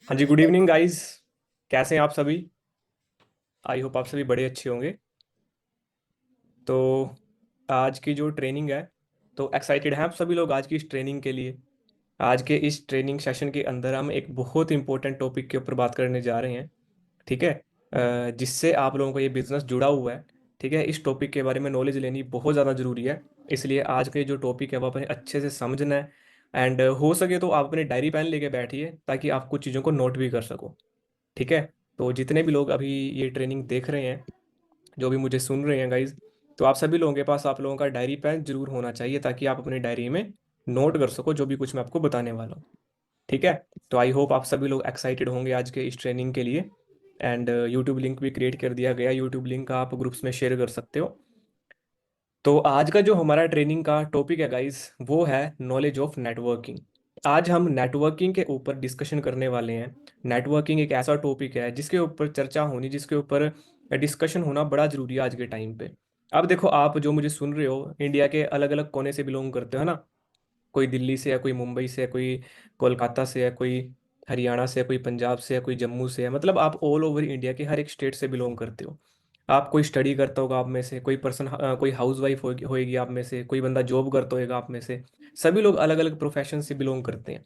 हाँ जी, good evening guys. कैसे हैं आप सभी? आई होप आप सभी बड़े अच्छे होंगे। तो आज की जो ट्रेनिंग है, तो एक्साइटेड हैं आप सभी लोग आज की इस ट्रेनिंग के लिए? आज के इस ट्रेनिंग सेशन के अंदर हम एक बहुत इंपॉर्टेंट टॉपिक के ऊपर बात करने जा रहे हैं। ठीक है। जिससे आप लोगों को ये बिजनेस जुड़ा हुआ है। ठीक है, इस टॉपिक के बारे में नॉलेज लेनी बहुत ज़्यादा ज़रूरी है। इसलिए आज का ये जो टॉपिक है वो अपने अच्छे से समझना है। एंड हो सके तो आप अपने डायरी पेन लेके बैठिए ताकि आप कुछ चीज़ों को नोट भी कर सको। ठीक है। तो जितने भी लोग अभी ये ट्रेनिंग देख रहे हैं, जो भी मुझे सुन रहे हैं गाइज, तो आप सभी लोगों के पास आप लोगों का डायरी पेन जरूर होना चाहिए ताकि आप अपनी डायरी में नोट कर सको जो भी कुछ मैं आपको बताने वाला हूँ। ठीक है। तो आई होप आप सभी लोग एक्साइटेड होंगे आज के इस ट्रेनिंग के लिए। एंड यूट्यूब लिंक भी क्रिएट कर दिया गया, यूट्यूब लिंक आप ग्रुप्स में शेयर कर सकते हो। तो आज का जो हमारा ट्रेनिंग का टॉपिक है गाइस, वो है नॉलेज ऑफ नेटवर्किंग। आज हम नेटवर्किंग के ऊपर डिस्कशन करने वाले हैं। नेटवर्किंग एक ऐसा टॉपिक है जिसके ऊपर चर्चा होनी, जिसके ऊपर डिस्कशन होना बड़ा जरूरी है आज के टाइम पे। अब देखो, आप जो मुझे सुन रहे हो इंडिया के अलग अलग कोने से बिलोंग करते हो ना। कोई दिल्ली से है, कोई मुंबई से है, कोई कोलकाता से है, कोई हरियाणा से है, कोई पंजाब से है, कोई जम्मू से है। मतलब आप ऑल ओवर इंडिया के हर एक स्टेट से बिलोंग करते हो। आप कोई स्टडी करता होगा आप में से, कोई पर्सन कोई हाउस वाइफ होगी आप में से, कोई बंदा जॉब करता होगा आप में से। सभी लोग अलग अलग प्रोफेशन से बिलोंग करते हैं।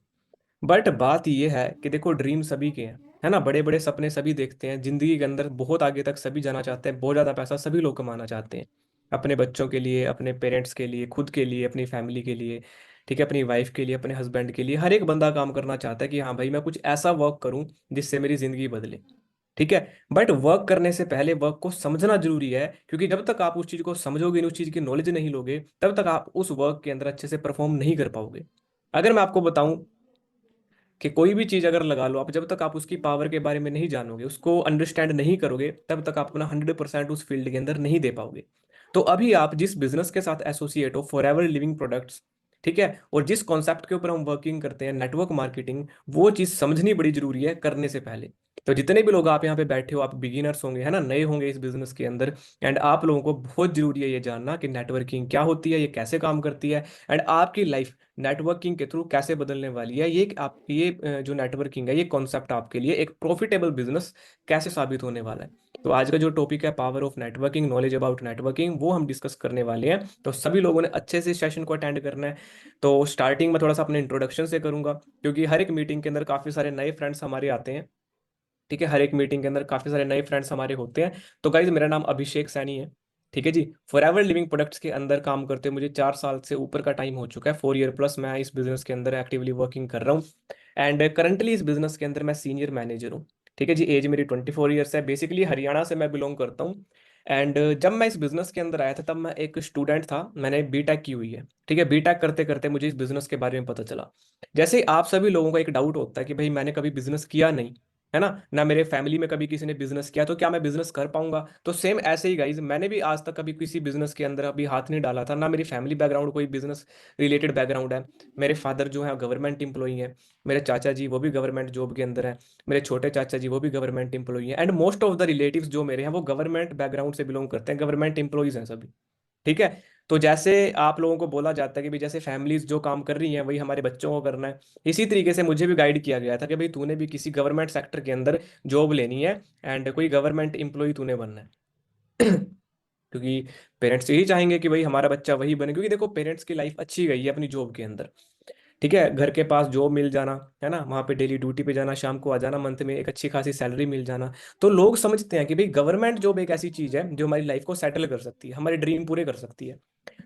बट बात यह है कि देखो, ड्रीम सभी के हैं, है ना। बड़े बड़े सपने सभी देखते हैं जिंदगी के अंदर, बहुत आगे तक सभी जाना चाहते हैं, बहुत ज़्यादा पैसा सभी लोग कमाना चाहते हैं। अपने बच्चों के लिए, अपने पेरेंट्स के लिए, खुद के लिए, अपनी फैमिली के लिए। ठीक है, अपनी वाइफ के लिए, अपने हस्बैंड के लिए, हर एक बंदा काम करना चाहता है कि हाँ भाई, मैं कुछ ऐसा वर्क करूं जिससे मेरी जिंदगी बदले। ठीक है। बट वर्क करने से पहले वर्क को समझना जरूरी है, क्योंकि जब तक आप उस चीज को समझोगे नहीं, उस चीज की नॉलेज नहीं लोगे, तब तक आप उस वर्क के अंदर अच्छे से परफॉर्म नहीं कर पाओगे। अगर मैं आपको बताऊं कि कोई भी चीज अगर लगा लो आप, जब तक आप उसकी पावर के बारे में नहीं जानोगे, उसको अंडरस्टैंड नहीं करोगे, तब तक आप अपना 100% उस फील्ड के अंदर नहीं दे पाओगे। तो अभी आप जिस बिजनेस के साथ एसोसिएट हो, फॉर एवर लिविंग प्रोडक्ट्स, ठीक है, और जिस कॉन्सेप्ट के ऊपर हम वर्किंग करते हैं, नेटवर्क मार्केटिंग, वो चीज समझनी बड़ी जरूरी है करने से पहले। तो जितने भी लोग आप यहाँ पे बैठे हो, आप बिगिनर्स होंगे, है ना, नए होंगे इस बिजनेस के अंदर। एंड आप लोगों को बहुत जरूरी है ये जानना कि नेटवर्किंग क्या होती है, ये कैसे काम करती है, एंड आपकी लाइफ नेटवर्किंग के थ्रू कैसे बदलने वाली है। जो नेटवर्किंग है, ये कॉन्सेप्ट आपके लिए एक प्रॉफिटेबल बिजनेस कैसे साबित होने वाला है। तो आज का जो टॉपिक है, power of networking, knowledge about networking, वो हम डिस्कस करने वाले हैं। तो सभी लोगों ने अच्छे से सेशन को अटेंड करना है। तो स्टार्टिंग में थोड़ा सा अपने इंट्रोडक्शन से करूंगा, क्योंकि हर एक मीटिंग के अंदर काफ़ी सारे नए फ्रेंड्स हमारे आते हैं। ठीक है, हर एक मीटिंग के अंदर काफ़ी सारे नए फ्रेंड्स हमारे होते हैं। तो गाइज, मेरा नाम अभिषेक सैनी है। ठीक है जी। फॉर एवर लिविंग प्रोडक्ट्स के अंदर काम करते मुझे 4 साल से ऊपर का टाइम हो चुका है, 4 ईयर प्लस मैं इस बिजनेस के अंदर एक्टिवली वर्किंग कर रहा हूँ। एंड करंटली इस बिजनेस के अंदर मैं सीनियर मैनेजर हूँ। ठीक है जी। एज मेरी 24 ईयर्स है। बेसिकली हरियाणा से मैं बिलोंग करता हूँ। एंड जब मैं इस बिजनेस के अंदर आया था, तब मैं एक स्टूडेंट था, मैंने बीटेक की हुई है। ठीक है, बीटेक करते करते मुझे इस बिजनेस के बारे में पता चला। जैसे आप सभी लोगों का एक डाउट होता है कि भाई, मैंने कभी बिजनेस किया नहीं, है ना, ना मेरे फैमिली में कभी किसी ने बिजनेस किया, तो क्या मैं बिजनेस कर पाऊंगा? तो सेम ऐसे ही गाइज, मैंने भी आज तक कभी किसी बिजनेस के अंदर अभी हाथ नहीं डाला था, ना मेरी फैमिली बैकग्राउंड कोई बिजनेस रिलेटेड बैकग्राउंड है। मेरे फादर जो है गवर्नमेंट एम्प्लॉई हैं। मेरे चाचा जी वो भी गवर्नमेंट जॉब के अंदर है। मेरे छोटे चाचा जी वो भी गवर्नमेंट एम्प्लॉई हैं। And most of the relatives जो मेरे हैं वो गवर्नमेंट बैकग्राउंड से बिलोंग करते हैं, गवर्नमेंट एम्प्लॉयज हैं सभी। ठीक है। तो जैसे आप लोगों को बोला जाता है कि भाई, जैसे फैमिलीज जो काम कर रही हैं वही हमारे बच्चों को करना है, इसी तरीके से मुझे भी गाइड किया गया था कि भाई, तूने भी किसी गवर्नमेंट सेक्टर के अंदर जॉब लेनी है, एंड कोई गवर्नमेंट एम्प्लॉय तूने बनना है। क्योंकि पेरेंट्स यही चाहेंगे कि भाई हमारा बच्चा वही बने, क्योंकि देखो, पेरेंट्स की लाइफ अच्छी गई है अपनी जॉब के अंदर। ठीक है, घर के पास जॉब मिल जाना, है ना, वहाँ पे डेली ड्यूटी पे जाना, शाम को आ जाना, मंथ में एक अच्छी खासी सैलरी मिल जाना। तो लोग समझते हैं कि भाई, गवर्नमेंट जॉब एक ऐसी चीज है जो हमारी लाइफ को सेटल कर सकती है, हमारे ड्रीम पूरे कर सकती है।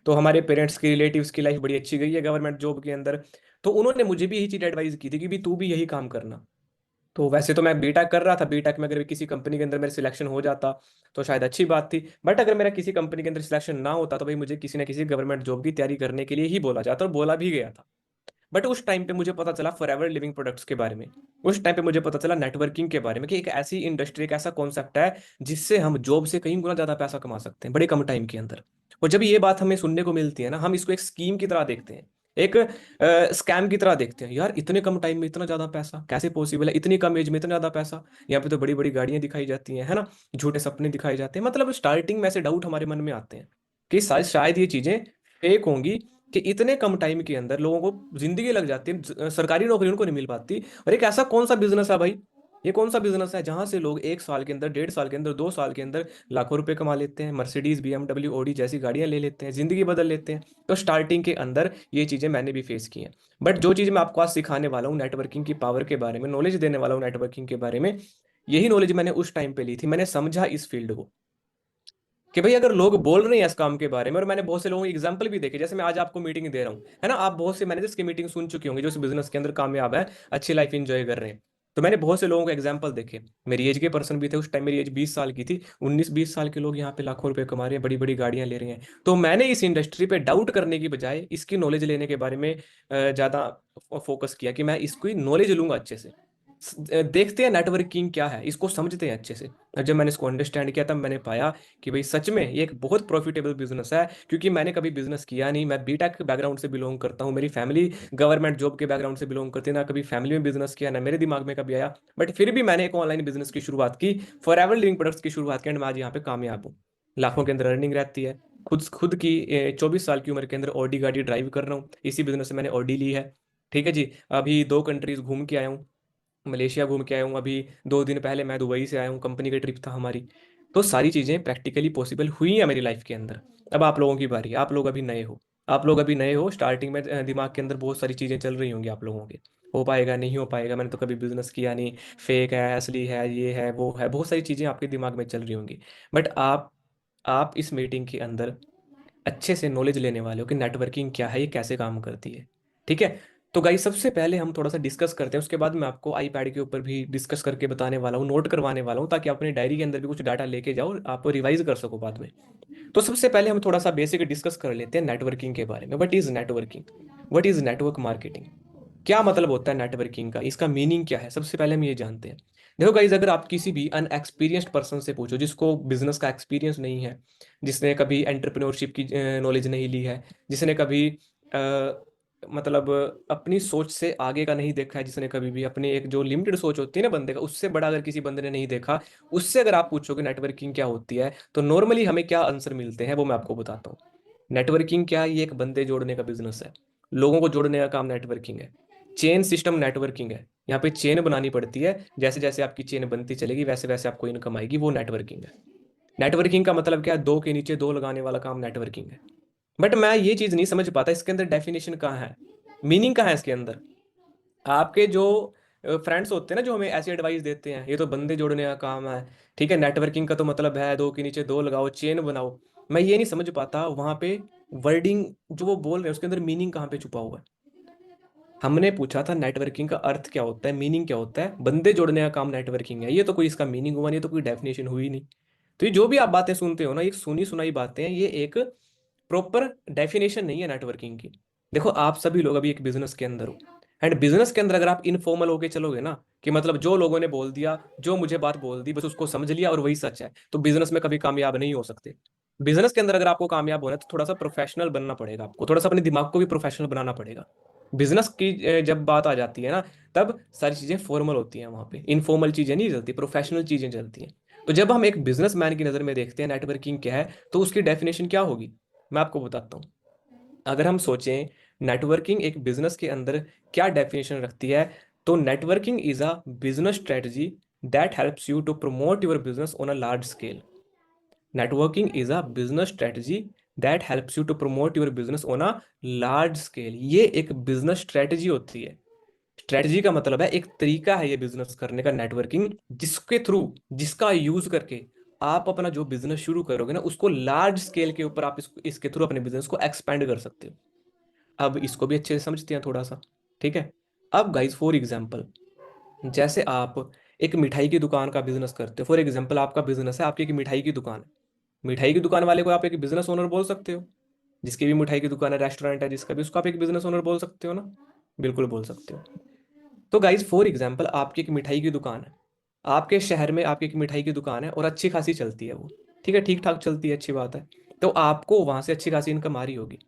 तो हमारे पेरेंट्स की, रिलेटिव्स की लाइफ बड़ी अच्छी गई है गवर्नमेंट जॉब के अंदर। तो उन्होंने मुझे भी यही चीज एडवाइस की थी कि भी तू भी यही काम करना। तो वैसे तो मैं बीटेक कर रहा था, बीटेक में अगर किसी कंपनी के अंदर मेरा सिलेक्शन हो जाता तो शायद अच्छी बात थी। बट अगर मेरा किसी कंपनी के अंदर सिलेक्शन ना होता, तो भाई मुझे किसी ना किसी गवर्नमेंट जॉब की तैयारी करने के लिए ही बोला जाता, और बोला भी गया था। बट उस टाइम पे मुझे पता चला फॉरएवर लिविंग प्रोडक्ट्स के बारे में। उस टाइम पे मुझे पता चला नेटवर्किंग के बारे में, कि एक ऐसी इंडस्ट्री, एक ऐसा कॉन्सेप्ट है जिससे हम जॉब से कहीं गुना ज्यादा पैसा कमा सकते हैं बड़े कम टाइम के अंदर। और जब ये बात हमें सुनने को मिलती है ना, हम इसको एक स्कीम की तरह देखते हैं, एक स्कैम की तरह देखते हैं। यार, इतने कम टाइम में इतना ज्यादा पैसा कैसे पॉसिबल है, इतनी कम एज में इतना ज्यादा पैसा। यहाँ पे तो बड़ी बड़ी गाड़ियां दिखाई जाती हैं, है ना, झूठे सपने दिखाए जाते हैं। मतलब स्टार्टिंग में ऐसे डाउट हमारे मन में आते हैं कि शायद शायद ये चीजें फेक होंगी, कि इतने कम टाइम के अंदर लोगों को जिंदगी लग जाती है, सरकारी नौकरी उनको नहीं मिल पाती। और एक ऐसा कौन सा बिजनेस है भाई, ये कौन सा बिजनेस है जहां से लोग 1 साल के अंदर, 1.5 साल के अंदर, 2 साल के अंदर लाखों रुपए कमा लेते हैं, मर्सिडीज, BMW, ऑडी जैसी गाड़ियां ले लेते हैं, जिंदगी बदल लेते हैं। तो स्टार्टिंग के अंदर ये चीजें मैंने भी फेस की हैं। बट जो चीज मैं आपको आज सिखाने वाला हूँ नेटवर्किंग की पावर के बारे में, नॉलेज देने वाला हूँ नेटवर्किंग के बारे में, यही नॉलेज मैंने उस टाइम पे ली थी। मैंने समझा इस फील्ड को कि भाई अगर लोग बोल रहे हैं इस काम के बारे में, और मैंने बहुत से लोगों के एग्जांपल भी देखे, जैसे मैं आज आपको मीटिंग दे रहा हूँ, है ना, आप बहुत से मैनेजर्स की मीटिंग सुन चुके होंगे जो इस बिजनेस के अंदर कामयाब है, अच्छी लाइफ एंजॉय कर रहे हैं। तो मैंने बहुत से लोगों के एग्जाम्पल देखे, मेरी एज के पर्सन भी थे, उस टाइम मेरी एज 20 साल की थी, 19-20 साल के लोग यहाँ पे लाखों रुपए कमा रहे हैं, बड़ी बड़ी गाड़ियां ले रहे हैं। तो मैंने इस इंडस्ट्री पे डाउट करने की बजाय इसकी नॉलेज लेने के बारे में ज्यादा फोकस किया कि मैं इसकी नॉलेज लूंगा अच्छे से। देखते हैं नेटवर्किंग क्या है, इसको समझते हैं अच्छे से। और जब मैंने इसको अंडरस्टैंड किया तब मैंने पाया कि भाई सच में ये एक बहुत प्रॉफिटेबल बिजनेस है। क्योंकि मैंने कभी बिजनेस किया नहीं, मैं बीटेक बैकग्राउंड से बिलोंग करता हूँ, मेरी फैमिली गवर्नमेंट जॉब के बैकग्राउंड से बिलोंग करती है, ना कभी फैमिली में बिजनेस किया, ना मेरे दिमाग में कभी आया। बट फिर भी मैंने एक ऑनलाइन बिजनेस की शुरुआत की, फॉर एवर लिविंग प्रोडक्ट्स की शुरुआत की, एंड मैं आज यहाँ पे कामयाब हूँ। लाखों के अंदर अर्निंग रहती है। खुद खुद की 24 साल की उम्र के अंदर ऑडी गाड़ी ड्राइव कर रहा हूँ, इसी बिजनेस से मैंने ऑडी ली है। ठीक है जी। अभी 2 कंट्रीज घूम के आया हूँ, मलेशिया घूम के आया हूँ, अभी 2 दिन पहले मैं दुबई से आया हूँ, कंपनी की ट्रिप था हमारी। तो सारी चीज़ें प्रैक्टिकली पॉसिबल हुई हैं मेरी लाइफ के अंदर। अब आप लोगों की बारी है, आप लोग अभी नए हो, आप लोग अभी नए हो, स्टार्टिंग में दिमाग के अंदर बहुत सारी चीज़ें चल रही होंगी आप लोगों के, हो पाएगा नहीं हो पाएगा, मैंने तो कभी बिजनेस किया नहीं, फेक है, असली है, ये है वो है, बहुत सारी चीज़ें आपके दिमाग में चल रही होंगी। बट आप इस मीटिंग के अंदर अच्छे से नॉलेज लेने वाले हो कि नेटवर्किंग क्या है, ये कैसे काम करती है। ठीक है। तो गाइस सबसे पहले हम थोड़ा सा डिस्कस करते हैं, उसके बाद मैं आपको आईपैड के ऊपर भी डिस्कस करके बताने वाला हूँ, नोट करवाने वाला हूँ, ताकि आप अपनी डायरी के अंदर भी कुछ डाटा लेके जाओ और आप रिवाइज कर सको बाद में। तो सबसे पहले हम थोड़ा सा बेसिक डिस्कस कर लेते हैं नेटवर्किंग के बारे में। What is networking, what is network marketing, क्या मतलब होता है नेटवर्किंग का, इसका मीनिंग क्या है, सबसे पहले हम ये जानते हैं। देखो गाइज, अगर आप किसी भी अनएक्सपीरियंस्ड पर्सन से पूछो, जिसको बिजनेस का एक्सपीरियंस नहीं है, जिसने कभी एंटरप्रेन्योरशिप की नॉलेज नहीं ली है, जिसने कभी अ, मतलब अपनी सोच से आगे का नहीं देखा है, जिसने कभी भी अपनी एक जो लिमिटेड सोच होती है ना बंदे का, उससे बड़ा अगर किसी बंदे ने नहीं देखा, उससे अगर आप पूछोगे नेटवर्किंग क्या होती है, तो नॉर्मली हमें क्या आंसर मिलते हैं वो मैं आपको बताता हूँ। नेटवर्किंग क्या है, ये एक बंदे जोड़ने का बिजनेस है, लोगों को जोड़ने का काम नेटवर्किंग है। चेन सिस्टम नेटवर्किंग है, यहाँ पे चेन बनानी पड़ती है, जैसे जैसे आपकी चेन बनती चलेगी वैसे वैसे आपको इनकम आएगी, वो नेटवर्किंग है। नेटवर्किंग का मतलब क्या है, दो के नीचे दो लगाने वाला काम नेटवर्किंग है। बट मैं ये चीज नहीं समझ पाता इसके अंदर डेफिनेशन कहाँ है, मीनिंग कहाँ है इसके अंदर। आपके जो फ्रेंड्स होते हैं ना, जो हमें ऐसी एडवाइस देते हैं, ये तो बंदे जोड़ने का काम है, ठीक है, नेटवर्किंग का तो मतलब है दो के नीचे दो लगाओ, चेन बनाओ। मैं ये नहीं समझ पाता वहां पे वर्डिंग जो वो बोल रहे हैं उसके अंदर मीनिंग कहाँ पे छुपा हुआ है। हमने पूछा था नेटवर्किंग का अर्थ क्या होता है, मीनिंग क्या होता है, बंदे जोड़ने का काम नेटवर्किंग है, ये तो कोई इसका मीनिंग हुआ नहीं, ये तो कोई डेफिनेशन हुई नहीं। तो ये जो भी आप बातें सुनते हो ना, ये सुनी सुनाई बातें हैं, ये एक प्रॉपर डेफिनेशन नहीं है नेटवर्किंग की। देखो आप सभी लोग अभी एक बिजनेस के अंदर हो, एंड बिजनेस के अंदर अगर आप इनफॉर्मल होके चलोगे ना, कि मतलब जो लोगों ने बोल दिया, जो मुझे बात बोल दी बस उसको समझ लिया और वही सच है, तो बिजनेस में कभी कामयाब नहीं हो सकते। बिजनेस के अंदर अगर आपको कामयाब होना है तो थोड़ा सा प्रोफेशनल बनना पड़ेगा, आपको थोड़ा सा अपने दिमाग को भी प्रोफेशनल बनाना पड़ेगा। बिजनेस की जब बात आ जाती है ना, तब सारी चीजें फॉर्मल होती हैं, वहां पे इनफॉर्मल चीजें नहीं चलती, प्रोफेशनल चीजें चलती हैं। तो जब हम एक बिजनेसमैन की नजर में देखते हैं नेटवर्किंग क्या है, तो उसकी डेफिनेशन क्या होगी, मैं आपको बताता हूँ। अगर हम सोचें नेटवर्किंग एक बिजनेस के अंदर क्या डेफिनेशन रखती है, तो networking is a business strategy that helps you to promote your business on a large scale. Networking is a business strategy that helps you to promote your business on a large scale. ये एक business strategy होती है। Strategy का मतलब है एक तरीका है ये बिजनेस करने का, नेटवर्किंग, जिसके थ्रू, जिसका यूज करके आप अपना जो बिजनेस शुरू करोगे ना, उसको लार्ज स्केल के ऊपर आप इसके थ्रू अपने बिजनेस को एक्सपेंड कर सकते हो। अब इसको भी अच्छे से समझते हैं थोड़ा सा। ठीक है। अब गाइस फॉर एग्जांपल, जैसे आप एक मिठाई की दुकान का बिजनेस करते हो, फॉर एग्जांपल आपका बिजनेस है, आपकी एक मिठाई की दुकान है। मिठाई की दुकान वाले को आप एक बिजनेस ओनर बोल सकते हो, जिसकी भी मिठाई की दुकान है, रेस्टोरेंट है जिसका भी, उसको आप एक बिजनेस ओनर बोल सकते हो ना, बिल्कुल बोल सकते हो। तो गाइज फॉर एग्जांपल आपकी एक मिठाई की दुकान है, आपके शहर में आपकी एक मिठाई की दुकान है और अच्छी खासी चलती है वो, ठीक है, ठीक ठाक चलती है, अच्छी बात है। तो आपको वहां से अच्छी खासी इनकम आ रही होगी,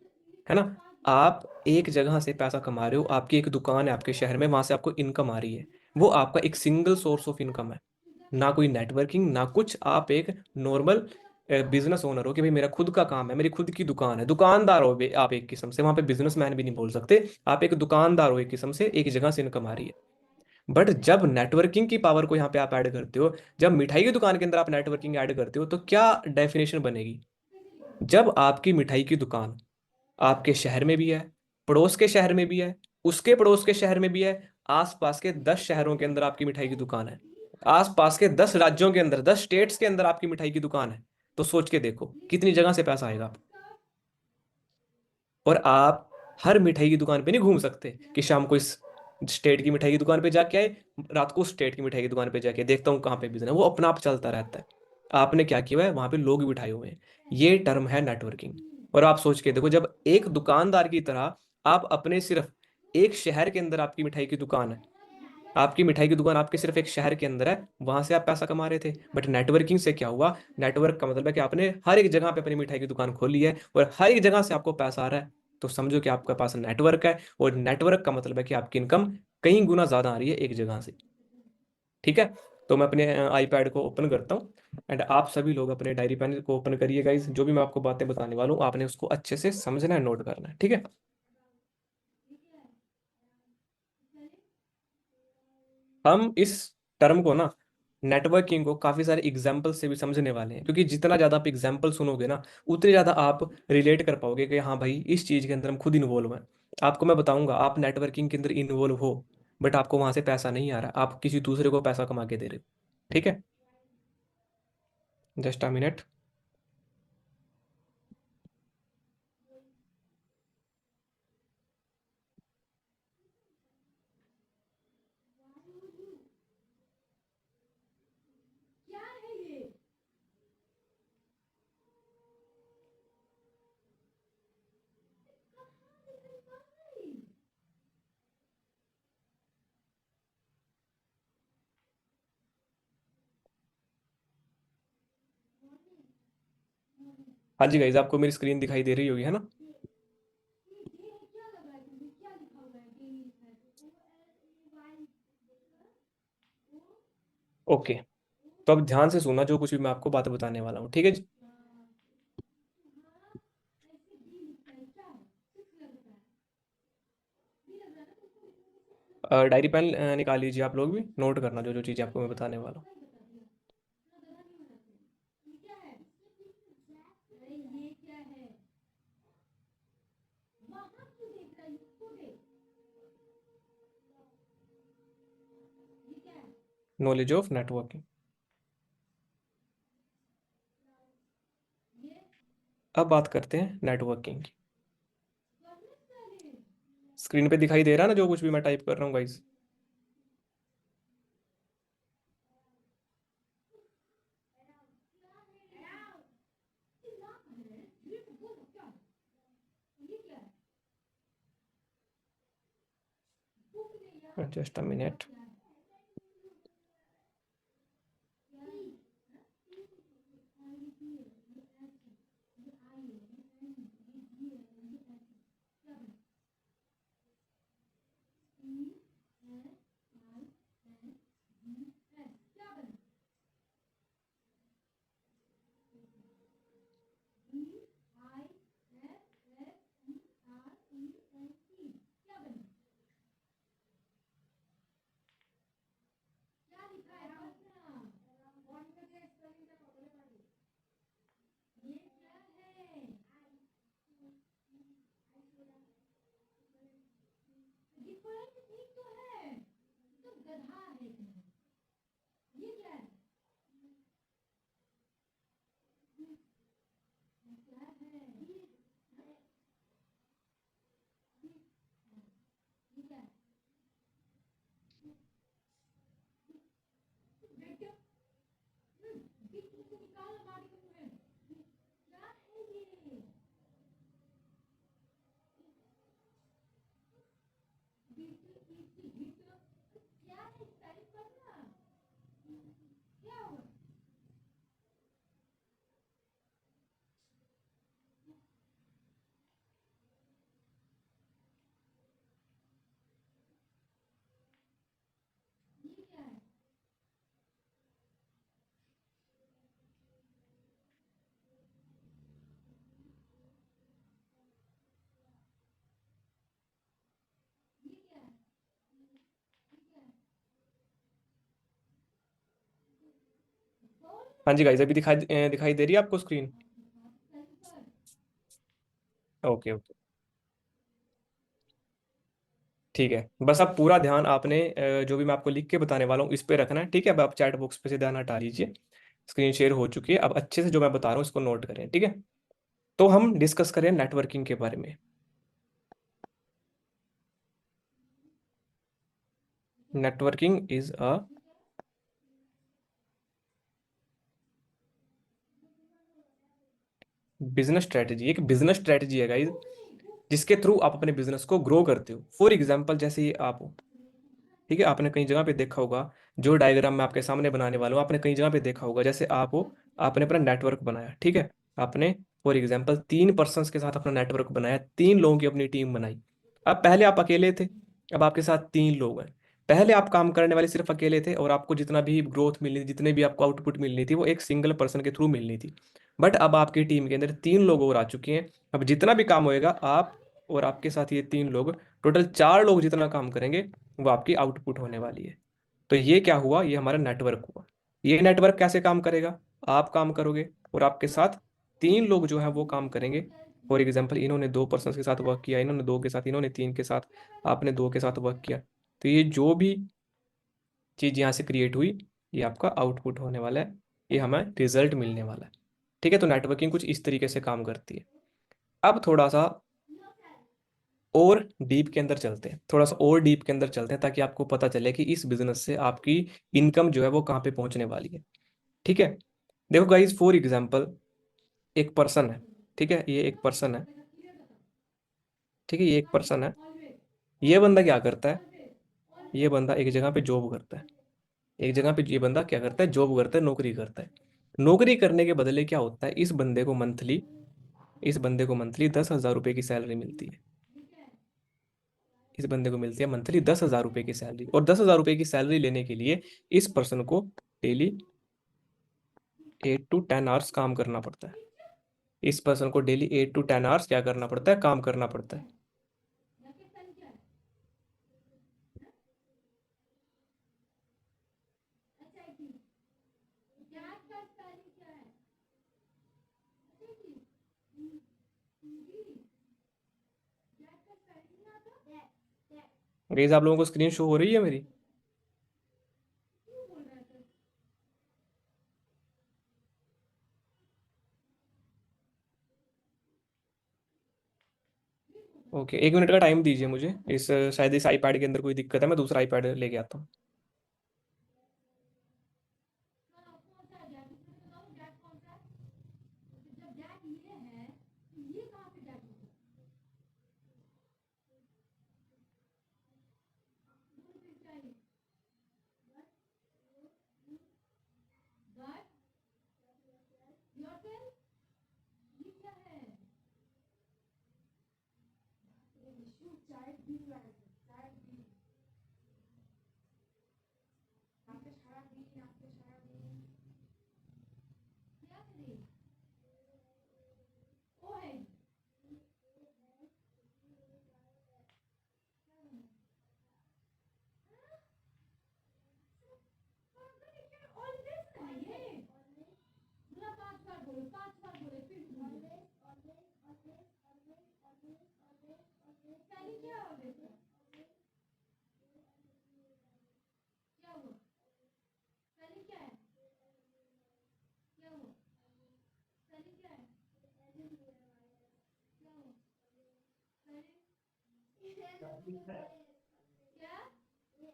है ना। आप एक जगह से पैसा कमा रहे हो, आपकी एक दुकान है आपके शहर में, वहां से आपको इनकम आ रही है, वो आपका एक सिंगल सोर्स ऑफ इनकम है, ना कोई नेटवर्किंग ना कुछ, आप एक नॉर्मल बिजनेस ओनर हो कि भाई मेरा खुद का काम है, मेरी खुद की दुकान है, दुकानदार हो आप एक किस्म से, वहां पे बिजनेसमैन भी नहीं बोल सकते, आप एक दुकानदार हो एक किस्म से, एक जगह से इनकम आ रही है। बट जब नेटवर्किंग की पावर को यहाँ पे आप ऐड करते हो, जब मिठाई की दुकान के अंदर आप नेटवर्किंग ऐड करते हो, तो क्या डेफिनेशन बनेगी? जब आपकी मिठाई की दुकान आपके शहर में भी है, पड़ोस के शहर में भी है, उसके पड़ोस के शहर में भी है, आसपास के 10 शहरों के अंदर आपकी मिठाई की दुकान है, आसपास के 10 राज्यों के अंदर, 10 स्टेट्स के अंदर आपकी मिठाई की दुकान है, तो सोच के देखो कितनी जगह से पैसा आएगा। और आप हर मिठाई की दुकान पे नहीं घूम सकते कि शाम को इस स्टेट की मिठाई की दुकान पे जाके आए, रात को उस स्टेट की मिठाई की दुकान पे जाके देखता हूँ कहाँ पे बिजनेस, वो अपना आप चलता रहता है। आपने क्या किया है, वहां पे लोग बिठाए हुए हैं, ये टर्म है नेटवर्किंग। और आप सोच के देखो, जब एक दुकानदार की तरह आप अपने सिर्फ एक शहर के अंदर आपकी मिठाई की दुकान है, आपकी मिठाई की दुकान आपके सिर्फ एक शहर के अंदर है, वहां से आप पैसा कमा रहे थे, बट नेटवर्किंग से क्या हुआ? नेटवर्क का मतलब है कि आपने हर एक जगह पे अपनी मिठाई की दुकान खोली है और हर एक जगह से आपको पैसा आ रहा है, तो समझो कि आपके पास नेटवर्क है, और नेटवर्क का मतलब है कि आपकी इनकम कई गुना ज्यादा आ रही है एक जगह से। ठीक है, तो मैं अपने आईपैड को ओपन करता हूँ, एंड आप सभी लोग अपने डायरी पेन को ओपन करिए गाइस, जो भी मैं आपको बातें बताने वाला हूँ आपने उसको अच्छे से समझना है, नोट करना है, ठीक है? हम इस टर्म को ना, नेटवर्किंग को काफी सारे एग्जाम्पल से भी समझने वाले हैं, क्योंकि जितना ज्यादा आप एग्जाम्पल सुनोगे ना, उतनी ज्यादा आप रिलेट कर पाओगे कि हाँ भाई इस चीज के अंदर हम खुद इन्वॉल्व हैं। आपको मैं बताऊंगा, आप नेटवर्किंग के अंदर इन्वॉल्व हो, बट आपको वहां से पैसा नहीं आ रहा, आप किसी दूसरे को पैसा कमा के दे रहे हो। ठीक है, जस्ट अ मिनट। हाँ जी गाइज, आपको मेरी स्क्रीन दिखाई दे रही होगी, है ना? ओके, तो अब ध्यान से सुनना जो कुछ भी मैं आपको बात बताने वाला हूँ, ठीक है जी? डायरी पेन निकाल लीजिए, आप लोग भी नोट करना जो जो चीज़ आपको मैं बताने वाला हूँ। Knowledge of networking. अब बात करते हैं नेटवर्किंग की। स्क्रीन पे दिखाई दे रहा है ना जो कुछ भी मैं टाइप कर रहा हूँ गाइस? Just a minute. हाँ जी गाइस, अभी दिखाई दे रही है आपको स्क्रीन? Okay okay. ठीक है, बस अब पूरा ध्यान आपने जो भी मैं आपको लिख के बताने वाला हूँ इस पे रखना है, ठीक है? अब आप चैट बॉक्स पे से ध्यान हटा लीजिए। स्क्रीन शेयर हो चुकी है, अब अच्छे से जो मैं बता रहा हूँ इसको नोट करें, ठीक है? तो हम डिस्कस करें नेटवर्किंग के बारे में। Networking is a business strategy, एक बिजनेस स्ट्रेटजी है गाइज, जिसके थ्रू आप अपने बिजनेस को ग्रो करते हो। फॉर एग्जाम्पल, जैसे ये आप हो, ठीक है? आपने कई जगह पे देखा होगा, जो डायग्राम मैं आपके सामने बनाने वाला हूँ आपने कई जगह पे देखा होगा। जैसे आप हो, आपने अपना नेटवर्क बनाया, ठीक है? आपने फॉर एग्जाम्पल 3 पर्सन्स के साथ अपना नेटवर्क बनाया, 3 लोगों की अपनी टीम बनाई। अब पहले आप अकेले थे, अब आपके साथ 3 लोग हैं। पहले आप काम करने वाले सिर्फ अकेले थे, और आपको जितना भी ग्रोथ मिलनी थी, जितने भी आपको आउटपुट मिलनी थी, वो एक सिंगल पर्सन के थ्रू मिलनी थी। बट अब आपकी टीम के अंदर 3 लोग और आ चुके हैं। अब जितना भी काम होएगा, आप और आपके साथ ये 3 लोग, टोटल 4 लोग जितना काम करेंगे, वो आपकी आउटपुट होने वाली है। तो ये क्या हुआ? ये हमारा नेटवर्क हुआ। ये नेटवर्क कैसे काम करेगा? आप काम करोगे और आपके साथ 3 लोग जो है वो काम करेंगे। फॉर एग्जाम्पल, इन्होंने 2 पर्सन के साथ वर्क किया, इन्होंने 2 के साथ, इन्होंने 3 के साथ, आपने 2 के साथ वर्क किया। तो ये जो भी चीज़ यहाँ से क्रिएट हुई, ये आपका आउटपुट होने वाला है, ये हमें रिजल्ट मिलने वाला है। ठीक है? तो नेटवर्किंग कुछ इस तरीके से काम करती है। अब थोड़ा सा और डीप के अंदर चलते हैं, थोड़ा सा और डीप के अंदर चलते हैं, ताकि आपको पता चले कि इस बिजनेस से आपकी इनकम जो है वो कहाँ पे पहुंचने वाली है। ठीक है? देखो गाइज, फॉर एग्जाम्पल, एक पर्सन है, ठीक है? ये एक पर्सन है, ठीक है? ये एक पर्सन है। ये बंदा क्या करता है? ये बंदा एक जगह पे जॉब करता है। एक जगह पे ये बंदा क्या करता है? जॉब करता है, नौकरी करता है। नौकरी करने के बदले क्या होता है? इस बंदे को मंथली 10,000 रुपये की सैलरी मिलती है। इस बंदे को मिलती है मंथली 10,000 रुपये की सैलरी, और 10,000 रुपये की सैलरी लेने के लिए इस पर्सन को डेली 8 to 10 आवर्स काम करना पड़ता है। इस पर्सन को डेली 8 to 10 आवर्स क्या करना पड़ता है? काम करना पड़ता है। गाइस, आप लोगों को स्क्रीन शो हो रही है मेरी? ओके, 1 मिनट का टाइम दीजिए मुझे। शायद इस आईपैड के अंदर कोई दिक्कत है, मैं दूसरा आईपैड लेके आता हूँ।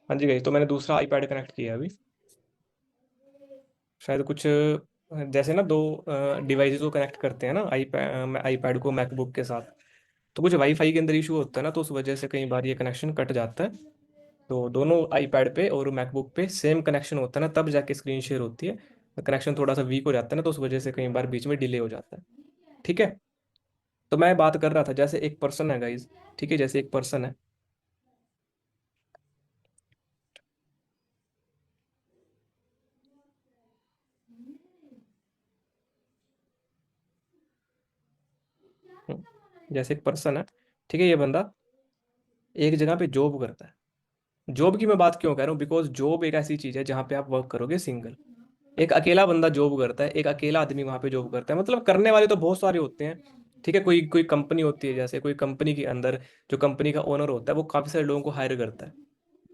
हाँ जी गाइस, तो मैंने दूसरा आईपैड कनेक्ट किया है अभी। शायद कुछ जैसे ना दो डिवाइसेस को कनेक्ट करते हैं ना, आईपैड को मैकबुक के साथ, तो कुछ वाईफाई के अंदर इशू होता है ना, तो उस वजह से कई बार ये कनेक्शन कट जाता है। तो दोनों आईपैड पे और मैकबुक पे सेम कनेक्शन होता है ना, तब जाके स्क्रीन शेयर होती है। कनेक्शन थोड़ा सा वीक हो जाता है ना, तो उस वजह से कई बार बीच में डिले हो जाता है। ठीक है? तो मैं बात कर रहा था, जैसे एक पर्सन है गाइज, ठीक है? जैसे एक पर्सन है। हम्म, जैसे एक पर्सन है, ठीक है? ये बंदा एक जगह पे जॉब करता है। जॉब की मैं बात क्यों कह रहा हूँ? बिकॉज जॉब एक ऐसी चीज है जहाँ पे आप वर्क करोगे सिंगल। एक अकेला बंदा जॉब करता है, एक अकेला आदमी वहां पे जॉब करता है, मतलब करने वाले तो बहुत सारे होते हैं। ठीक है, कोई कोई कंपनी होती है, जैसे कोई कंपनी के अंदर जो कंपनी का ओनर होता है वो काफी सारे लोगों को हायर करता है।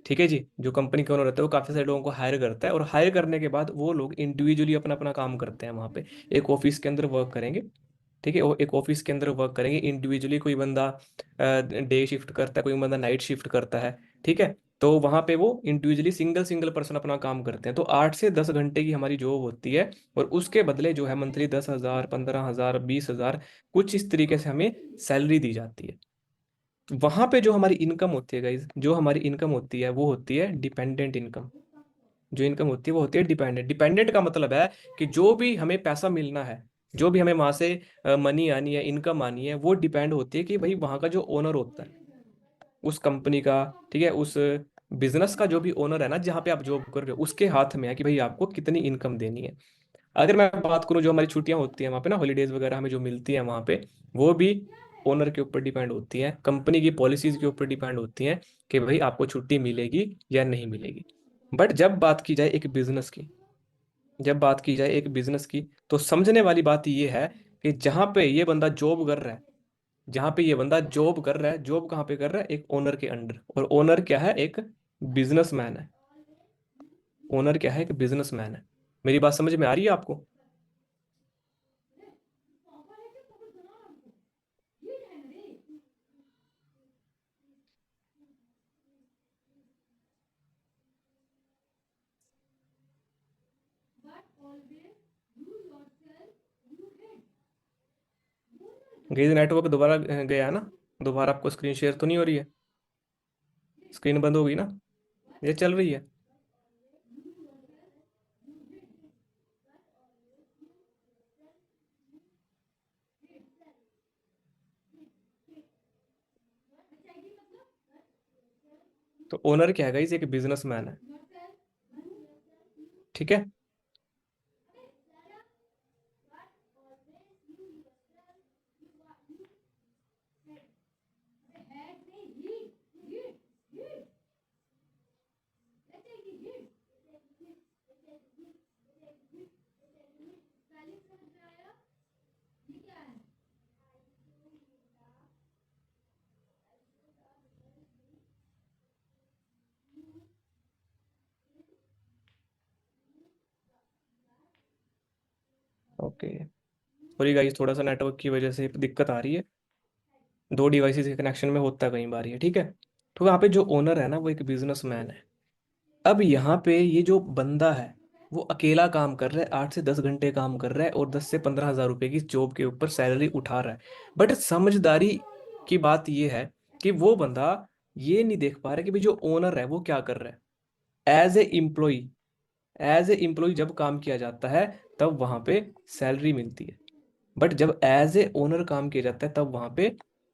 ठीक है जी, जो कंपनी का ओनर होता है वो काफी सारे लोगों को हायर करता है, और हायर करने के बाद वो लोग इंडिविजुअली अपना अपना काम करते हैं वहां पे। एक ऑफिस के अंदर वर्क करेंगे। ठीक है, वो एक ऑफिस के अंदर वर्क करेंगे इंडिविजुअली। कोई बंदा डे शिफ्ट करता है, कोई बंदा नाइट शिफ्ट करता है। ठीक है, तो वहां पे वो इंडिविजुअली सिंगल सिंगल पर्सन अपना काम करते हैं। तो 8 से 10 घंटे की हमारी जॉब होती है, और उसके बदले जो है मंथली 10,000, 15,000, 20,000 कुछ इस तरीके से हमें सैलरी दी जाती है। वहां पे जो हमारी इनकम होती है गाइज, जो हमारी इनकम होती है वो होती है डिपेंडेंट इनकम। जो इनकम होती है वो होती है डिपेंडेंट। डिपेंडेंट का मतलब है कि जो भी हमें पैसा मिलना है, जो भी हमें वहां से मनी आनी है, इनकम आनी है, वो डिपेंड होती है कि भाई वहां का जो ओनर होता है उस कंपनी का, ठीक है, उस बिजनेस का जो भी ओनर है ना जहाँ पे आप जॉब कर रहे हो, उसके हाथ में है कि भाई आपको कितनी इनकम देनी है। अगर मैं बात करूँ, जो हमारी छुट्टियां होती हैं वहाँ पे ना, हॉलीडेज वगैरह हमें जो मिलती हैं वहाँ पे, वो भी ओनर के ऊपर डिपेंड होती है, कंपनी की पॉलिसीज के ऊपर डिपेंड होती हैं कि भाई आपको छुट्टी मिलेगी या नहीं मिलेगी। बट जब बात की जाए एक बिजनेस की, जब बात की जाए एक बिजनेस की, तो समझने वाली बात ये है कि जहाँ पे ये बंदा जॉब कर रहा है, जहाँ पे ये बंदा जॉब कर रहा है, जॉब कहाँ पे कर रहा है, एक ओनर के अंडर। और ओनर क्या है, एक बिजनेसमैन है। ओनर क्या है, एक बिजनेसमैन है। मेरी बात समझ में आ रही है आपको? गई नेटवर्क दोबारा गया है ना? दोबारा आपको स्क्रीन शेयर तो नहीं हो रही है? स्क्रीन बंद हो गई ना? ये चल रही है? तो ओनर क्या है गाइस, एक बिजनेसमैन है। ठीक है। ओके, सॉरी गाइस, थोड़ा सा नेटवर्क की वजह से दिक्कत आ रही है। दो डिवाइसेस के कनेक्शन में होता है कई बार ये, ठीक है। तो यहाँ पे जो ओनर है ना वो एक बिजनेसमैन है। अब यहाँ पे ये जो बंदा है वो अकेला काम कर रहा है, 8 से 10 घंटे काम कर रहा है, और 10 से 15 हज़ार रुपए की जॉब के ऊपर सैलरी उठा रहा है। बट समझदारी की बात ये है कि वो बंदा ये नहीं देख पा रहा कि भाई जो ओनर है वो क्या कर रहा है। As a employee, as a employee जब काम किया जाता है तब वहां पे सैलरी मिलती है। बट जब एज ए ओनर काम किया जाता है तब वहां पे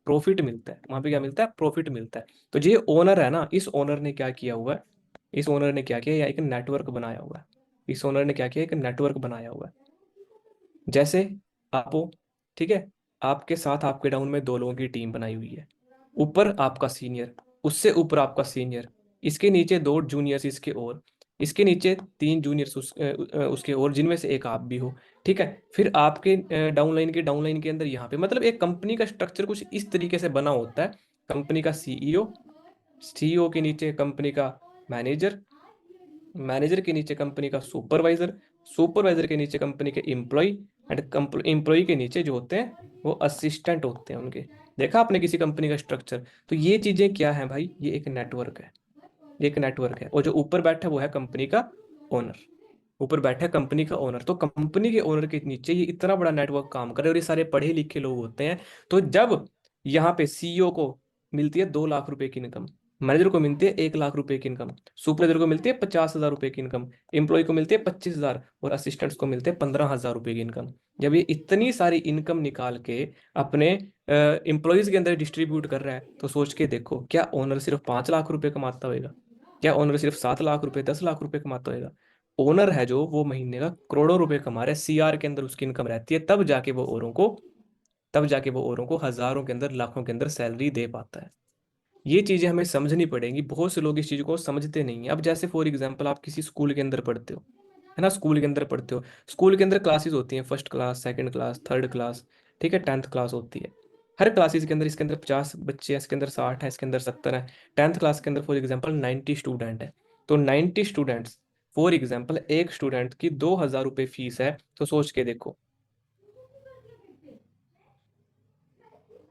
प्रॉफिट मिलता है। वहां पे क्या मिलता है? प्रॉफिट मिलता है। तो ये ओनर है ना, इस ओनर ने क्या किया हुआ है, इस ओनर ने क्या किया, या एक नेटवर्क बनाया हुआ है। इस ओनर ने क्या किया, एक नेटवर्क बनाया हुआ है। जैसे आप हो, ठीक है, आपके साथ आपके डाउन में 2 लोगों की टीम बनाई हुई है। ऊपर आपका सीनियर, उससे ऊपर आपका सीनियर, इसके नीचे 2 जूनियर्स इसके, और इसके नीचे 3 जूनियर्स उसके, और जिनमें से एक आप भी हो। ठीक है, फिर आपके डाउनलाइन के अंदर यहाँ पे मतलब एक कंपनी का स्ट्रक्चर कुछ इस तरीके से बना होता है। कंपनी का सीईओ, सीईओ के नीचे कंपनी का मैनेजर, मैनेजर के नीचे कंपनी का सुपरवाइजर, सुपरवाइजर के नीचे कंपनी के एम्प्लॉय, एंड एम्प्लॉय के नीचे जो होते हैं वो असिस्टेंट होते हैं उनके। देखा आपने किसी कंपनी का स्ट्रक्चर? तो ये चीजें क्या है भाई, ये एक नेटवर्क है। ये एक नेटवर्क है, और जो ऊपर बैठा है वो है कंपनी का ओनर। ऊपर बैठा है कंपनी का ओनर, तो कंपनी के ओनर के नीचे ये इतना बड़ा नेटवर्क काम करे, और ये सारे पढ़े लिखे लोग होते हैं। तो जब यहाँ पे सीईओ को मिलती है 2 लाख रुपए की इनकम, मैनेजर को मिलती है 1 लाख रुपए की इनकम, सुपरवाइजर को मिलती है 50,000 रुपए की इनकम, एम्प्लॉय को मिलती है 25,000, और असिस्टेंट्स को मिलते हैं 15,000 रुपए की इनकम। जब ये इतनी सारी इनकम निकाल के अपने एम्प्लॉयज के अंदर डिस्ट्रीब्यूट कर रहा है, तो सोच के देखो, क्या ओनर सिर्फ 5 लाख रुपए कमाता होगा? क्या ओनर सिर्फ 7 लाख रुपए, 10 लाख रुपए कमाता होगा? ओनर है जो, वो महीने का करोड़ों रुपए कमा रहा है, सीआर के अंदर उसकी इनकम रहती है, तब जाके वो औरों को हजारों के अंदर, लाखों के अंदर सैलरी दे पाता है। ये चीजें हमें समझनी पड़ेंगी, बहुत से लोग इस चीज को समझते नहीं है। अब जैसे फॉर एग्जांपल आप किसी स्कूल के अंदर पढ़ते हो, है ना, स्कूल के अंदर पढ़ते हो। स्कूल के अंदर क्लासेस होती हैं, first class, second class, third class, ठीक है, 10th क्लास होती है। हर क्लासेस के अंदर, इसके अंदर 50 बच्चे हैं, इसके अंदर 60 है, इसके अंदर 70 है। 10th क्लास के अंदर फॉर एग्जाम्पल 90 स्टूडेंट है। तो 90 स्टूडेंट्स, फॉर एग्जाम्पल एक स्टूडेंट की 2,000 रुपये फीस है, तो सोच के देखो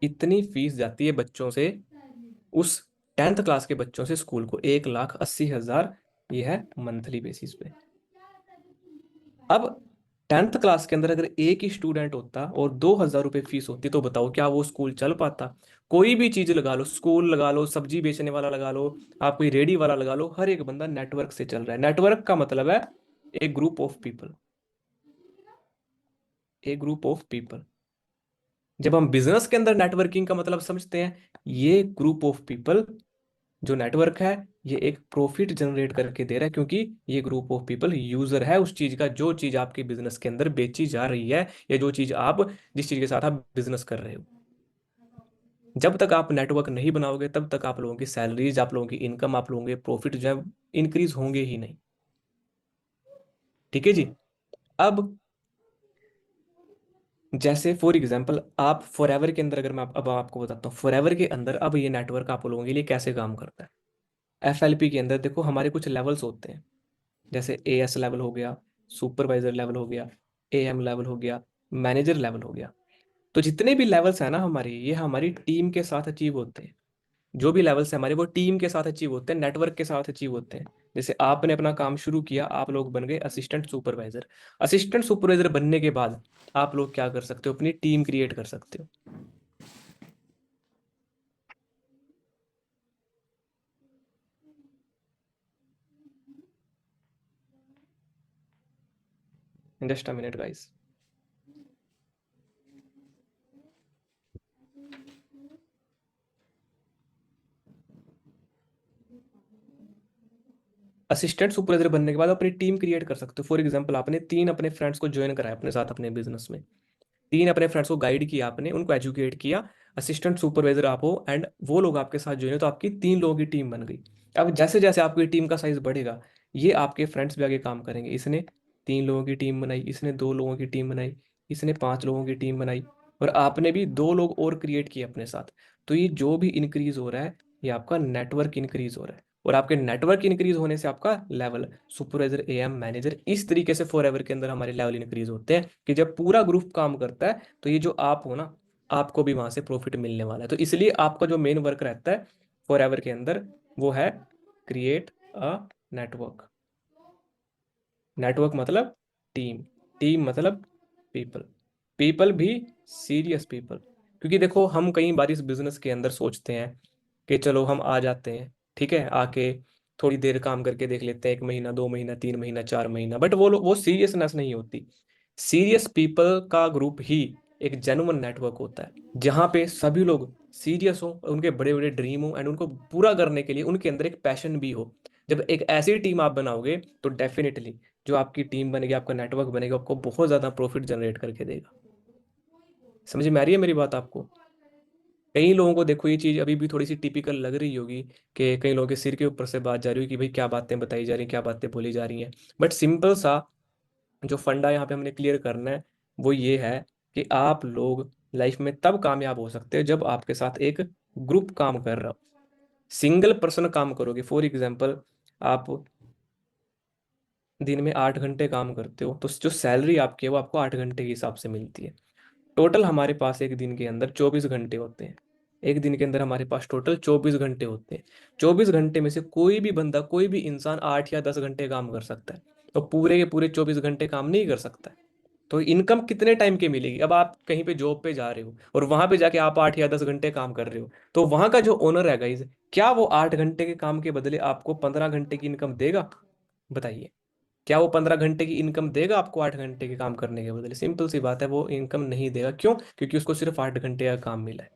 इतनी फीस जाती है बच्चों से, उस 10th क्लास के बच्चों से स्कूल को, 1,80,000, ये है मंथली बेसिस पे। अब 10th क्लास के अंदर अगर एक ही स्टूडेंट होता और 2,000 रुपये फीस होती, तो बताओ क्या वो स्कूल चल पाता? कोई भी चीज लगा लो, स्कूल लगा लो, सब्जी बेचने वाला लगा लो, आप कोई रेडी वाला लगा लो, हर एक बंदा नेटवर्क से चल रहा है। नेटवर्क का मतलब है एक ग्रुप ऑफ पीपल, एक ग्रुप ऑफ पीपल। जब हम बिजनेस के अंदर नेटवर्किंग का मतलब समझते हैं, ये ग्रुप ऑफ पीपल जो नेटवर्क है, ये एक प्रॉफिट जनरेट करके दे रहा है, क्योंकि ये ग्रुप ऑफ पीपल यूजर है उस चीज का, जो चीज आपके बिजनेस के अंदर बेची जा रही है, या जो चीज आप, जिस चीज के साथ आप बिजनेस कर रहे हो। जब तक आप नेटवर्क नहीं बनाओगे, तब तक आप लोगों की सैलरीज, आप लोगों की इनकम, आप लोगों के प्रॉफिट जो है इंक्रीज होंगे ही नहीं। ठीक है जी। अब जैसे फॉर एग्जांपल आप फॉरएवर के अंदर, अगर मैं अब आपको बताता हूँ फॉरएवर के अंदर अब ये नेटवर्क आप लोगों के लिए कैसे काम करता है। एफएलपी के अंदर देखो हमारे कुछ लेवल्स होते हैं, जैसे एएस लेवल हो गया, सुपरवाइजर लेवल हो गया, एएम लेवल हो गया, मैनेजर लेवल हो गया। तो जितने भी लेवल्स हैं ना हमारी, ये हमारी टीम के साथ अचीव होते हैं। जो भी लेवल्स हैं हमारे, वो टीम के साथ अचीव होते हैं, नेटवर्क के साथ अचीव होते हैं। जैसे आपने अपना काम शुरू किया, आप लोग बन गए असिस्टेंट सुपरवाइजर। असिस्टेंट सुपरवाइजर बनने के बाद आप लोग क्या कर सकते हो, अपनी टीम क्रिएट कर सकते हो। Just a minute guys. Assistant supervisor बनने के बाद अपनी टीम क्रिएट कर सकते हो। फॉर एग्जांपल आपने 3 अपने फ्रेंड्स को ज्वाइन कराया अपने साथ अपने बिजनेस में, 3 अपने फ्रेंड्स को गाइड किया आपने, उनको एजुकेट किया, असिस्टेंट सुपरवाइजर आप हो, एंड वो लोग आपके साथ जुड़े, तो आपकी 3 लोगों की टीम बन गई। अब जैसे जैसे आपकी टीम का साइज बढ़ेगा, ये आपके फ्रेंड्स भी आगे काम करेंगे। इसने 3 लोगों की टीम बनाई, इसने 2 लोगों की टीम बनाई, इसने 5 लोगों की टीम बनाई, और आपने भी 2 लोग और क्रिएट किए अपने साथ। तो ये जो भी इंक्रीज हो रहा है, ये आपका नेटवर्क इंक्रीज हो रहा है, और आपके नेटवर्क इंक्रीज होने से आपका लेवल, सुपरवाइजर, एएम, मैनेजर, इस तरीके से फॉरएवर के अंदर हमारे लेवल इंक्रीज होते हैं, कि जब पूरा ग्रुप काम करता है, तो ये जो आप हो ना, आपको भी वहां से प्रॉफिट मिलने वाला है। तो इसलिए आपका जो मेन वर्क रहता है फॉरएवर के अंदर, वो है क्रिएट अ नेटवर्क। नेटवर्क मतलब टीम, टीम मतलब पीपल, पीपल भी सीरियस पीपल। क्योंकि देखो हम कई बार इस बिजनेस के अंदर सोचते हैं कि चलो हम आ जाते हैं, ठीक है, आके थोड़ी देर काम करके देख लेते हैं, 1 महीना, 2 महीना, 3 महीना, 4 महीना, बट वो सीरियसनेस नहीं होती। सीरियस पीपल का ग्रुप ही एक जेन्युइन नेटवर्क होता है, जहाँ पे सभी लोग सीरियस हो, उनके बड़े बड़े ड्रीम हो, एंड उनको पूरा करने के लिए उनके अंदर एक पैशन भी हो। जब एक ऐसी टीम आप बनाओगे, तो डेफिनेटली जो आपकी टीम बनेगी, आपका नेटवर्क बनेगा, आपको बहुत ज्यादा प्रॉफिट जनरेट करके देगा। समझ में आ रही है मेरी बात आपको? कई लोगों को देखो ये चीज अभी भी थोड़ी सी टिपिकल लग रही होगी, कि कई लोगों के सिर के ऊपर से बात जा रही हो कि भाई क्या बातें बताई जा रही हैं, क्या बातें बोली जा रही हैं। बट सिंपल सा जो फंडा यहाँ पे हमने क्लियर करना है, वो ये है कि आप लोग लाइफ में तब कामयाब हो सकते हो जब आपके साथ एक ग्रुप काम कर रहा हो। सिंगल पर्सन काम करोगे, फॉर एग्जाम्पल आप दिन में 8 घंटे काम करते हो, तो जो सैलरी आपकी है वो आपको 8 घंटे के हिसाब से मिलती है। टोटल हमारे पास एक दिन के अंदर 24 घंटे होते हैं। एक दिन के अंदर हमारे पास टोटल 24 घंटे होते हैं। 24 घंटे में से कोई भी बंदा, कोई भी इंसान 8 या 10 घंटे काम कर सकता है, तो पूरे के पूरे 24 घंटे काम नहीं कर सकता है। तो इनकम कितने टाइम की मिलेगी? अब आप कहीं पे जॉब पे जा रहे हो, और वहां पे जाके आप 8 या 10 घंटे काम कर रहे हो, तो वहां का जो ओनर है गाइज, क्या वो 8 घंटे के काम के बदले आपको 15 घंटे की इनकम देगा? बताइए, क्या वो 15 घंटे की इनकम देगा आपको 8 घंटे के काम करने के बदले? सिंपल सी बात है, वो इनकम नहीं देगा। क्यों? क्योंकि उसको सिर्फ 8 घंटे का काम मिला है।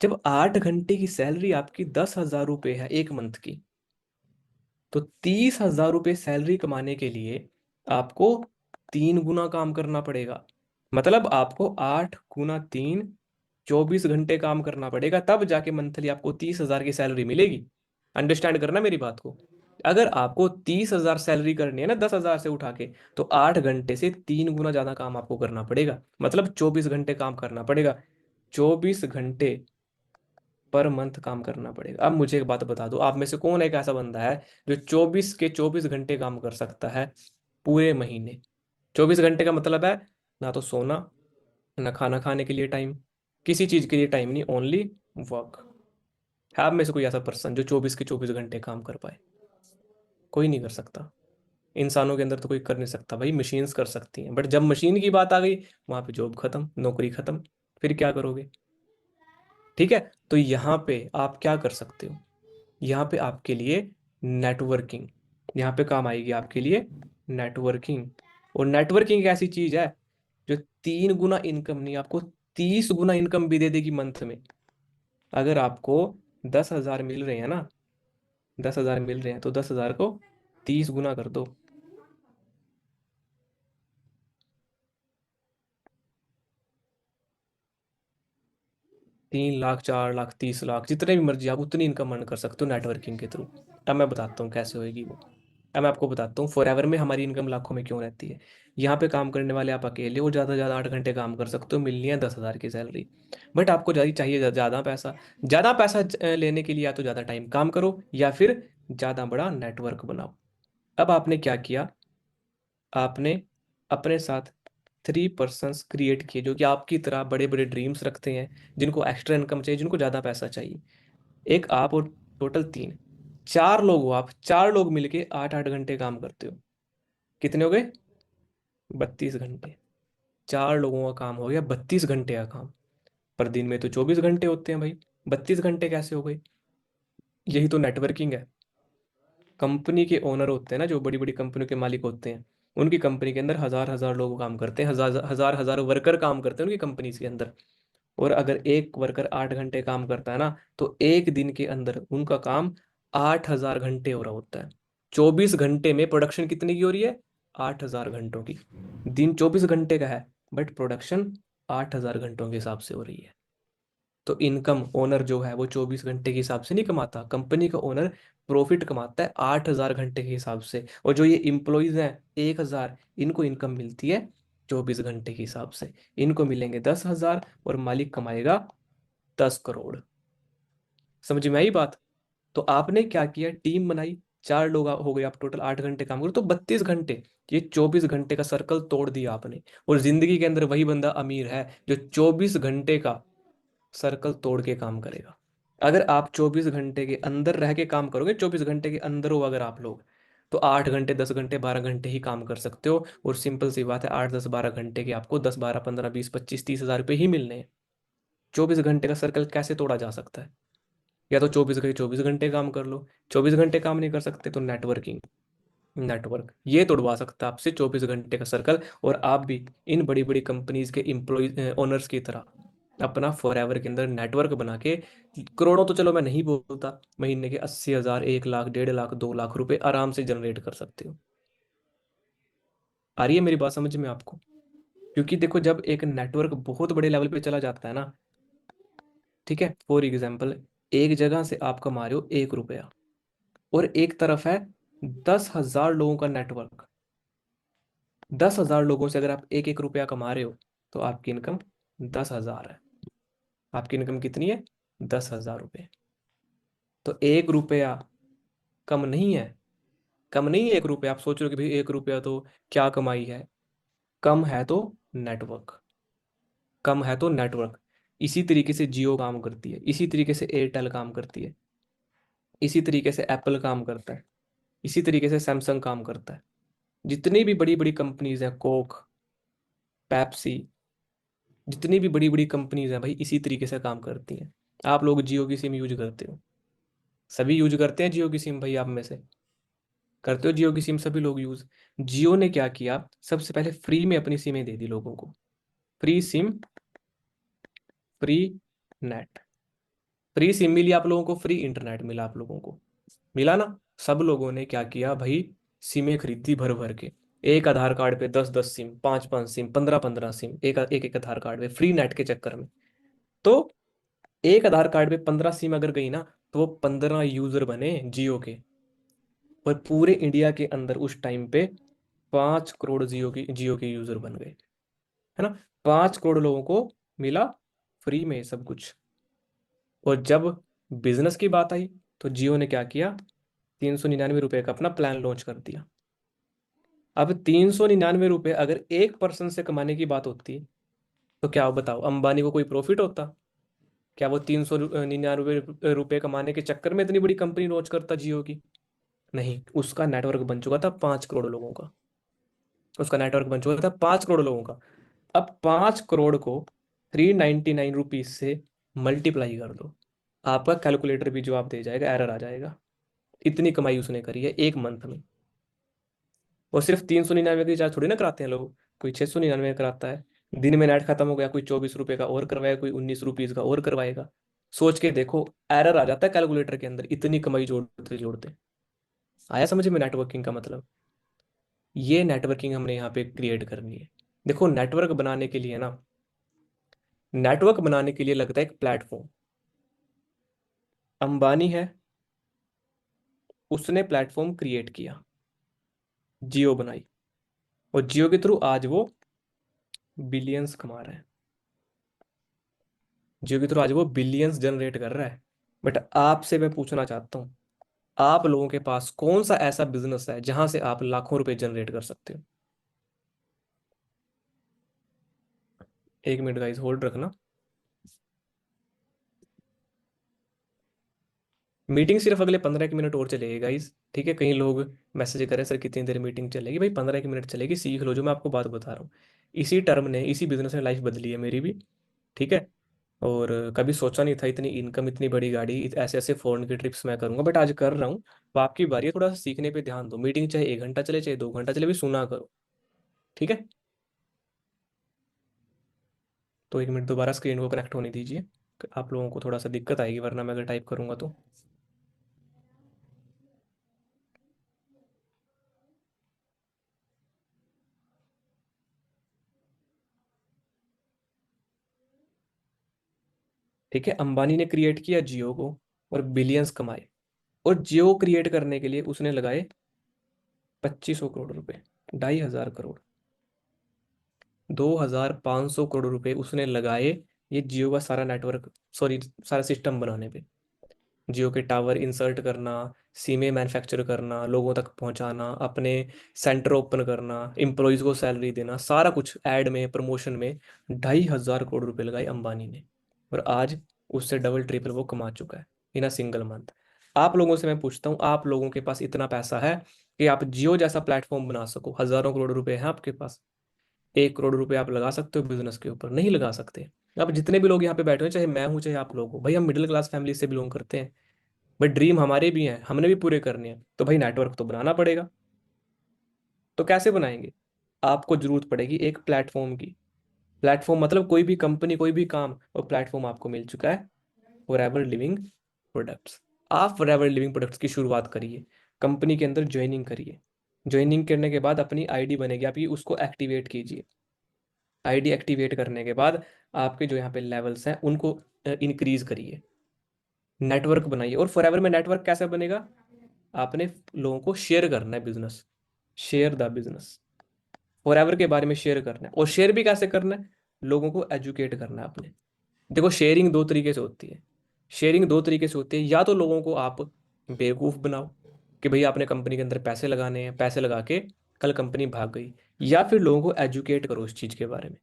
जब 8 घंटे की सैलरी आपकी 10,000 रुपये है एक मंथ की, तो 30,000 रुपये सैलरी कमाने के लिए आपको 3 गुना काम करना पड़ेगा। मतलब आपको 8 गुना 3, 24 घंटे काम करना पड़ेगा, तब जाके मंथली आपको 30,000 की सैलरी मिलेगी। अंडरस्टैंड करना मेरी बात को। अगर आपको 30,000 सैलरी करनी है ना 10,000 से उठा के, तो 8 घंटे से 3 गुना ज्यादा काम आपको करना पड़ेगा, मतलब 24 घंटे काम करना पड़ेगा। 24 घंटे पर मंथ काम करना पड़ेगा। अब मुझे एक बात बता दो, आप में से कौन एक ऐसा बंदा है जो 24 के 24 घंटे काम कर सकता है पूरे महीने? 24 घंटे का मतलब है ना तो सोना, ना खाना खाने के लिए टाइम, किसी चीज के लिए टाइम नहीं, ओनली वर्क। है आप में से कोई ऐसा पर्सन जो 24 के 24 घंटे काम कर पाए? कोई नहीं कर सकता। इंसानों के अंदर तो कोई कर नहीं सकता भाई, मशीन्स कर सकती हैं, बट जब मशीन की बात आ गई, वहां पे जॉब खत्म, नौकरी खत्म। फिर क्या करोगे? ठीक है। तो यहाँ पे आप क्या कर सकते हो? यहाँ पे आपके लिए नेटवर्किंग, यहाँ पे काम आएगी आपके लिए नेटवर्किंग। और नेटवर्किंग एक ऐसी चीज है जो 3 गुना इनकम नहीं, आपको 30 गुना इनकम भी दे देगी मंथ में। अगर आपको 10,000 मिल रहे हैं ना, 10,000 मिल रहे हैं, तो 10,000 को 30 गुना कर दो। 3 लाख, 4 लाख, 30 लाख, जितने भी मर्जी आप उतनी इनकम अर्न कर सकते हो नेटवर्किंग के थ्रू। अब मैं बताता हूँ कैसे होएगी वो। अब मैं आपको बताता हूँ फॉर एवर में हमारी इनकम लाखों में क्यों रहती है। यहाँ पे काम करने वाले आप अकेले हो, ज़्यादा से ज़्यादा 8 घंटे काम कर सकते हो, मिलनी है 10,000 की सैलरी। बट आपको ज़्यादा चाहिए ज़्यादा पैसा। ज़्यादा पैसा लेने के लिए या तो ज़्यादा टाइम काम करो, या फिर ज़्यादा बड़ा नेटवर्क बनाओ। अब आपने क्या किया? आपने अपने साथ 3 पर्सन्स क्रिएट किए जो कि आपकी तरह बड़े बड़े ड्रीम्स रखते हैं, जिनको एक्स्ट्रा इनकम चाहिए, जिनको ज़्यादा पैसा चाहिए। एक आप और टोटल 3, 4 लोग हो आप, 4 लोग मिलके 8 8 घंटे काम करते हो। कितने हो गए? 32 घंटे। 4 लोगों का काम हो गया 32 घंटे का काम। पर दिन में तो 24 घंटे होते हैं भाई, 32 घंटे कैसे हो गए? यही तो नेटवर्किंग है। कंपनी के ओनर होते हैं ना, जो बड़ी बड़ी कंपनियों के मालिक होते हैं, उनकी कंपनी के अंदर हजार हजार लोग काम करते हैं, हजार हजार हजार वर्कर काम करते हैं उनकी कंपनी के अंदर। और अगर एक वर्कर 8 घंटे काम करता है ना, तो एक दिन के अंदर उनका काम 8,000 घंटे हो रहा होता है। 24 घंटे में प्रोडक्शन कितनी की हो रही है? 8,000 घंटों की। दिन 24 घंटे का है, बट प्रोडक्शन 8,000 घंटों के हिसाब से हो रही है। तो इनकम ओनर जो है वो 24 घंटे के हिसाब से नहीं कमाता, कंपनी का ओनर प्रॉफिट कमाता है 8,000 घंटे के हिसाब से। और जो ये इम्प्लॉयज हैं 1,000, इनको इनकम मिलती है 24 घंटे के हिसाब से। इनको मिलेंगे 10,000 और मालिक कमाएगा 10 करोड़। समझ में आई बात? तो आपने क्या किया? टीम बनाई, 4 लोग हो गए, आप टोटल 8 घंटे काम करो तो 32 घंटे। ये 24 घंटे का सर्कल तोड़ दिया आपने। और जिंदगी के अंदर वही बंदा अमीर है जो 24 घंटे का सर्कल तोड़ के काम करेगा। अगर आप 24 घंटे के अंदर रह के काम करोगे, 24 घंटे के अंदर हो अगर आप लोग, तो 8 घंटे, 10 घंटे, 12 घंटे ही काम कर सकते हो। और सिंपल सी बात है, 8 10 12 घंटे के आपको 10 12 15 20 25 30 हज़ार रुपये ही मिलने हैं। 24 घंटे का सर्कल कैसे तोड़ा जा सकता है? या तो 24 घंटे काम कर लो, 24 घंटे काम नहीं कर सकते तो नेटवर्किंग, नेटवर्क ये तोड़वा सकता है आपसे 24 घंटे का सर्कल। और आप भी इन बड़ी बड़ी कंपनीज के एम्प्लॉय ओनर्स की तरह अपना फॉर एवर के अंदर नेटवर्क बना के, करोड़ों तो चलो मैं नहीं बोलता, महीने के 80,000, 1 लाख, 1.5 लाख, 2 लाख रुपए आराम से जनरेट कर सकते हो। आ रही है मेरी बात समझ में आपको? क्योंकि देखो, जब एक नेटवर्क बहुत बड़े लेवल पे चला जाता है ना, ठीक है, फॉर एग्जाम्पल, एक जगह से आप कमा रहे हो 1 रुपया, और एक तरफ है 10,000 लोगों का नेटवर्क। 10,000 लोगों से अगर आप 1 1 रुपया कमा रहे हो, तो आपकी इनकम 10,000 है। आपकी इनकम कितनी है? 10,000 रुपये। तो 1 रुपया कम नहीं है। कम नहीं है 1 रुपया। आप सोच रहे हो कि भाई 1 रुपया तो क्या कमाई है? कम है तो नेटवर्क, कम है तो नेटवर्क। इसी तरीके से जियो काम करती है, इसी तरीके से एयरटेल काम करती है, इसी तरीके से एप्पल काम करता है, इसी तरीके से सैमसंग काम करता है। जितनी भी बड़ी बड़ी कंपनीज हैं, कोक, पेप्सी, जितनी भी बड़ी बड़ी कंपनीज हैं भाई, इसी तरीके से काम करती हैं। आप लोग जियो की सिम यूज करते हो, सभी यूज करते हैं जियो की सिम भाई, आप में से करते हो जियो की सिम? सभी लोग यूज। जियो ने क्या किया, सबसे पहले फ्री में अपनी सिमें दे दी लोगों को। Free SIM, free net. Free SIM मिली आप लोगों को, फ्री इंटरनेट मिला आप लोगों को, मिला ना? सब लोगों ने क्या किया भाई? सिमें खरीदी भर भर के। एक आधार कार्ड पे 10 10 सिम, 5 5 सिम, 15 15 सिम, एक एक एक आधार कार्ड पे, फ्री नेट के चक्कर में। तो एक आधार कार्ड पे 15 सिम अगर गई ना, तो वो 15 यूजर बने जियो के। पर पूरे इंडिया के अंदर उस टाइम पे 5 करोड़ जियो के यूजर बन गए, है ना। 5 करोड़ लोगों को मिला फ्री में सब कुछ। और जब बिजनेस की बात आई तो जियो ने क्या किया, 399 रुपये का अपना प्लान लॉन्च कर दिया। अब 399 रुपये अगर एक पर्सन से कमाने की बात होती तो क्या हो बताओ, अंबानी को कोई प्रॉफिट होता? क्या वो 399 रुपये कमाने के चक्कर में इतनी बड़ी कंपनी लॉन्च करता जियो की? नहीं, उसका नेटवर्क बन चुका था 5 करोड़ लोगों का। उसका नेटवर्क बन चुका था 5 करोड़ लोगों का। अब 5 करोड़ को 399 रुपीज से मल्टीप्लाई कर दो, आपका कैलकुलेटर भी जवाब दे जाएगा, एरर आ जाएगा। इतनी कमाई उसने करी है एक मंथ में। और सिर्फ 399 की रिचार्ज थोड़ी ना कराते हैं लोग, कोई 699 कराता है। दिन में नेट खत्म हो गया, कोई 24 रुपये का और करवाएगा, कोई 19 रुपीज का और करवाएगा। सोच के देखो, एरर आ जाता है कैलकुलेटर के अंदर, इतनी कमाई जोड़ते जोड़ते। आया समझ में नेटवर्किंग का मतलब? ये नेटवर्किंग हमने यहाँ पे क्रिएट करनी है। देखो, नेटवर्क बनाने के लिए ना, नेटवर्क बनाने के लिए लगता है एक प्लेटफॉर्म। अंबानी है, उसने प्लेटफॉर्म क्रिएट किया, जियो बनाई, और जियो के थ्रू आज वो बिलियंस कमा रहा है। जियो के थ्रू आज वो बिलियंस जनरेट कर रहा है। बट आपसे मैं पूछना चाहता हूँ, आप लोगों के पास कौन सा ऐसा बिजनेस है जहां से आप लाखों रुपए जनरेट कर सकते हो? 1 मिनट गाइस, होल्ड रखना। मीटिंग सिर्फ अगले 15 मिनट और चलेगी गाइस, ठीक है। कई लोग मैसेज करें, सर कितनी देर मीटिंग चलेगी? भाई 15 मिनट चलेगी, सीख लो जो मैं आपको बात बता रहा हूँ। इसी टर्म ने, इसी बिजनेस ने लाइफ बदली है मेरी भी, ठीक है। और कभी सोचा नहीं था इतनी इनकम, इतनी बड़ी गाड़ी, ऐसे ऐसे फॉरेन की ट्रिप्स मैं करूंगा, बट आज कर रहा हूँ। तो आपकी बारी है, थोड़ा सा सीखने पे ध्यान दो। मीटिंग चाहे 1 घंटा चले, चाहे 2 घंटा चले, भी सुना करो, ठीक है। तो 1 मिनट दोबारा स्क्रीन को कनेक्ट होने दीजिए। आप लोगों को थोड़ा सा दिक्कत आएगी वरना मैं अगर टाइप करूंगा तो। ठीक है, अंबानी ने क्रिएट किया जियो को और बिलियंस कमाए। और जियो क्रिएट करने के लिए उसने लगाए 2500 करोड़ रुपए, 2500 करोड़, 2500 करोड़ रुपए उसने लगाए ये जियो का सारा नेटवर्क, सॉरी, सारा सिस्टम बनाने पे। जियो के टावर इंसर्ट करना, सीमें मैन्युफैक्चर करना, लोगों तक पहुंचाना, अपने सेंटर ओपन करना, एम्प्लॉयज को सैलरी देना, सारा कुछ ऐड में, प्रमोशन में 2500 करोड़ रुपए लगाए अंबानी ने। और आज उससे डबल ट्रिपल वो कमा चुका है इन अ सिंगल मंथ। आप लोगों से मैं पूछता हूँ, आप लोगों के पास इतना पैसा है कि आप जियो जैसा प्लेटफॉर्म बना सको? हजारों करोड़ रुपए हैं आपके पास, 1 करोड़ रुपए आप लगा सकते हो बिजनेस के ऊपर? नहीं लगा सकते। अब जितने भी लोग यहाँ पे बैठे हैं, चाहे मैं हूँ चाहे आप लोग हो, भाई हम मिडिल क्लास फैमिली से बिलोंग करते हैं। भाई ड्रीम हमारे भी हैं, हमने भी पूरे करने हैं, तो भाई नेटवर्क तो बनाना पड़ेगा। तो कैसे बनाएंगे? आपको जरूरत पड़ेगी एक प्लेटफॉर्म की। प्लेटफॉर्म मतलब कोई भी कंपनी, कोई भी काम, और प्लेटफॉर्म आपको मिल चुका है, फॉरएवर लिविंग प्रोडक्ट्स। आप फॉरएवर लिविंग प्रोडक्ट्स की शुरुआत करिए, कंपनी के अंदर ज्वाइनिंग करिए। ज्वाइनिंग करने के बाद अपनी आईडी बनेगी आपकी, उसको एक्टिवेट कीजिए। आईडी एक्टिवेट करने के बाद आपके जो यहाँ पे लेवल्स हैं उनको इंक्रीज करिए, नेटवर्क बनाइए। और फॉरएवर में नेटवर्क कैसे बनेगा? आपने लोगों को शेयर करना है business, share the business, forever के बारे में शेयर करना है। और शेयर भी कैसे करना है? लोगों को एजुकेट करना है आपने। देखो, शेयरिंग दो तरीके से होती है। शेयरिंग दो तरीके से होती है, या तो लोगों को आप बेवकूफ़ बनाओ कि भैया आपने कंपनी के अंदर पैसे लगाने हैं, पैसे लगा के कल कंपनी भाग गई। या फिर लोगों को एजुकेट करो इस चीज़ के बारे में,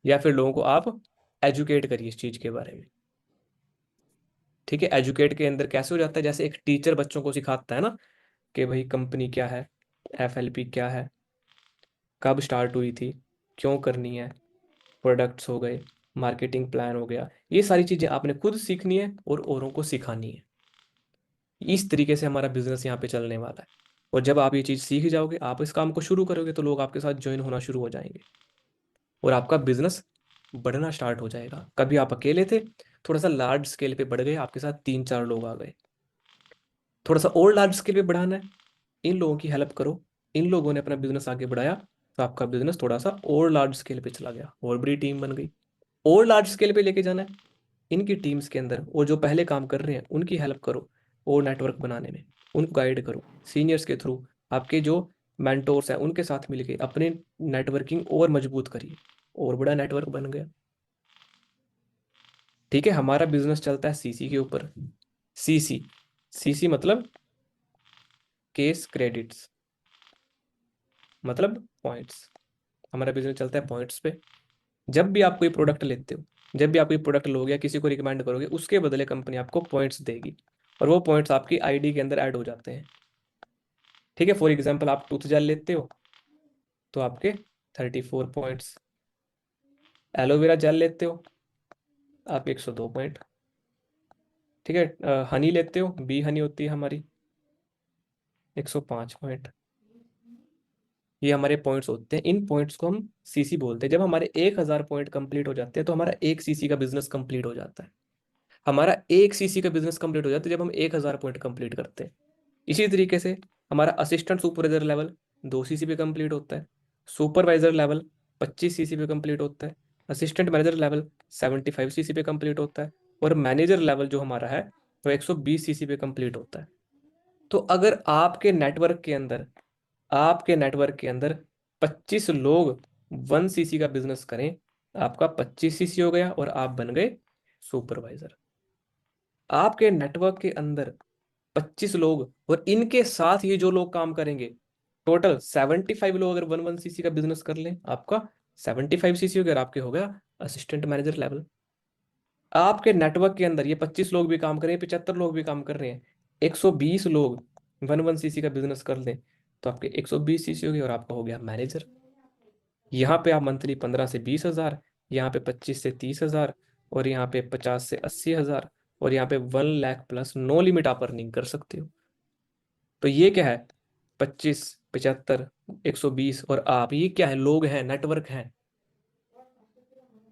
या फिर लोगों को आप एजुकेट करिए इस चीज़ के बारे में, ठीक है। एजुकेट के अंदर कैसे हो जाता है? जैसे एक टीचर बच्चों को सिखाता है ना कि भाई कंपनी क्या है, एफएलपी क्या है, कब स्टार्ट हुई थी, क्यों करनी है, प्रोडक्ट्स हो गए, मार्केटिंग प्लान हो गया, ये सारी चीज़ें आपने खुद सीखनी है और औरों को सिखानी है। इस तरीके से हमारा बिजनेस यहाँ पे चलने वाला है। और जब आप ये चीज़ सीख जाओगे, आप इस काम को शुरू करोगे, तो लोग आपके साथ ज्वाइन होना शुरू हो जाएंगे और आपका बिजनेस बढ़ना स्टार्ट हो जाएगा। कभी आप अकेले थे, थोड़ा सा लार्ज स्केल पे बढ़ गए, आपके साथ 3-4 लोग आ गए। थोड़ा सा और लार्ज स्केल पे बढ़ाना है, इन लोगों की हेल्प करो, इन लोगों ने अपना बिजनेस आगे बढ़ाया, तो आपका बिजनेस थोड़ा सा और लार्ज स्केल पे चला गया, और बड़ी टीम बन गई। और लार्ज स्केल पे लेके जाना है, इनकी टीम्स के अंदर और जो पहले काम कर रहे हैं उनकी हेल्प करो और नेटवर्क बनाने में। उनको गाइड करो सीनियर्स के थ्रू, आपके जो मेंटोर्स हैं उनके साथ मिलके अपने नेटवर्किंग और मजबूत करिए, और बड़ा नेटवर्क बन गया। ठीक है, हमारा बिजनेस चलता है सीसी के ऊपर। सीसी, सीसी मतलब केस क्रेडिट्स, मतलब पॉइंट्स। हमारा बिजनेस चलता है पॉइंट्स पे। जब भी आप कोई प्रोडक्ट लेते हो, जब भी आप कोई प्रोडक्ट लोगे या किसी को रिकमेंड करोगे, उसके बदले कंपनी आपको पॉइंट्स देगी, और वो पॉइंट्स आपकी आईडी के अंदर ऐड हो जाते हैं। ठीक है, फॉर एग्जाम्पल आप टूथ जेल लेते हो तो आपके 34 पॉइंट्स, एलोवेरा जेल लेते हो आपके 102 पॉइंट। ठीक है, हनी लेते हो, बी हनी होती है हमारी, 105 पॉइंट। ये हमारे पॉइंट्स होते हैं, इन पॉइंट्स को हम सीसी बोलते हैं। जब हमारे 1000 पॉइंट कंप्लीट हो जाते हैं तो हमारा एक सीसी का बिजनेस कंप्लीट हो जाता है। हमारा एक सीसी का बिजनेस कंप्लीट हो जाता है जब हम 1000 पॉइंट कंप्लीट करते हैं। इसी तरीके से हमारा असिस्टेंट सुपरवाइजर लेवल 2 सीसी पे कंप्लीट होता है, सुपरवाइजर लेवल 25 सीसी पे कंप्लीट होता है, असिस्टेंट मैनेजर लेवल 75 सीसी पे कंप्लीट होता है, और मैनेजर लेवल जो हमारा है वो 120 सीसी पे कंप्लीट होता है। तो अगर आपके नेटवर्क के अंदर 25 लोग 1 सीसी का बिजनेस करें, आपका 25 सीसी हो गया और आप बन गए सुपरवाइजर। आपके नेटवर्क के अंदर 25 लोग और इनके साथ ये जो लोग काम करेंगे, टोटल 75 लोग अगर 1 1 सीसी का बिजनेस कर लें, आपका 75 सीसी हो गया और आपके हो गया असिस्टेंट मैनेजर लेवल। आपके नेटवर्क के अंदर ये 25 लोग भी काम करें, 75 लोग भी काम कर रहे हैं, 120 लोग 1 1 सीसी का बिजनेस कर लें, तो आपके 120 सीसी हो गए और आपका हो गया मैनेजर। यहाँ पे आप मंथली 15 से 20 हज़ार, यहाँ पे 25 से 30 हज़ार, और यहाँ पे 50 से 80 हज़ार, और यहाँ पे 1 लाख प्लस नो लिमिट आप अर्निंग कर सकते हो। तो ये क्या है, 25, 75, 120 और आप, ये क्या है, लोग हैं, नेटवर्क हैं।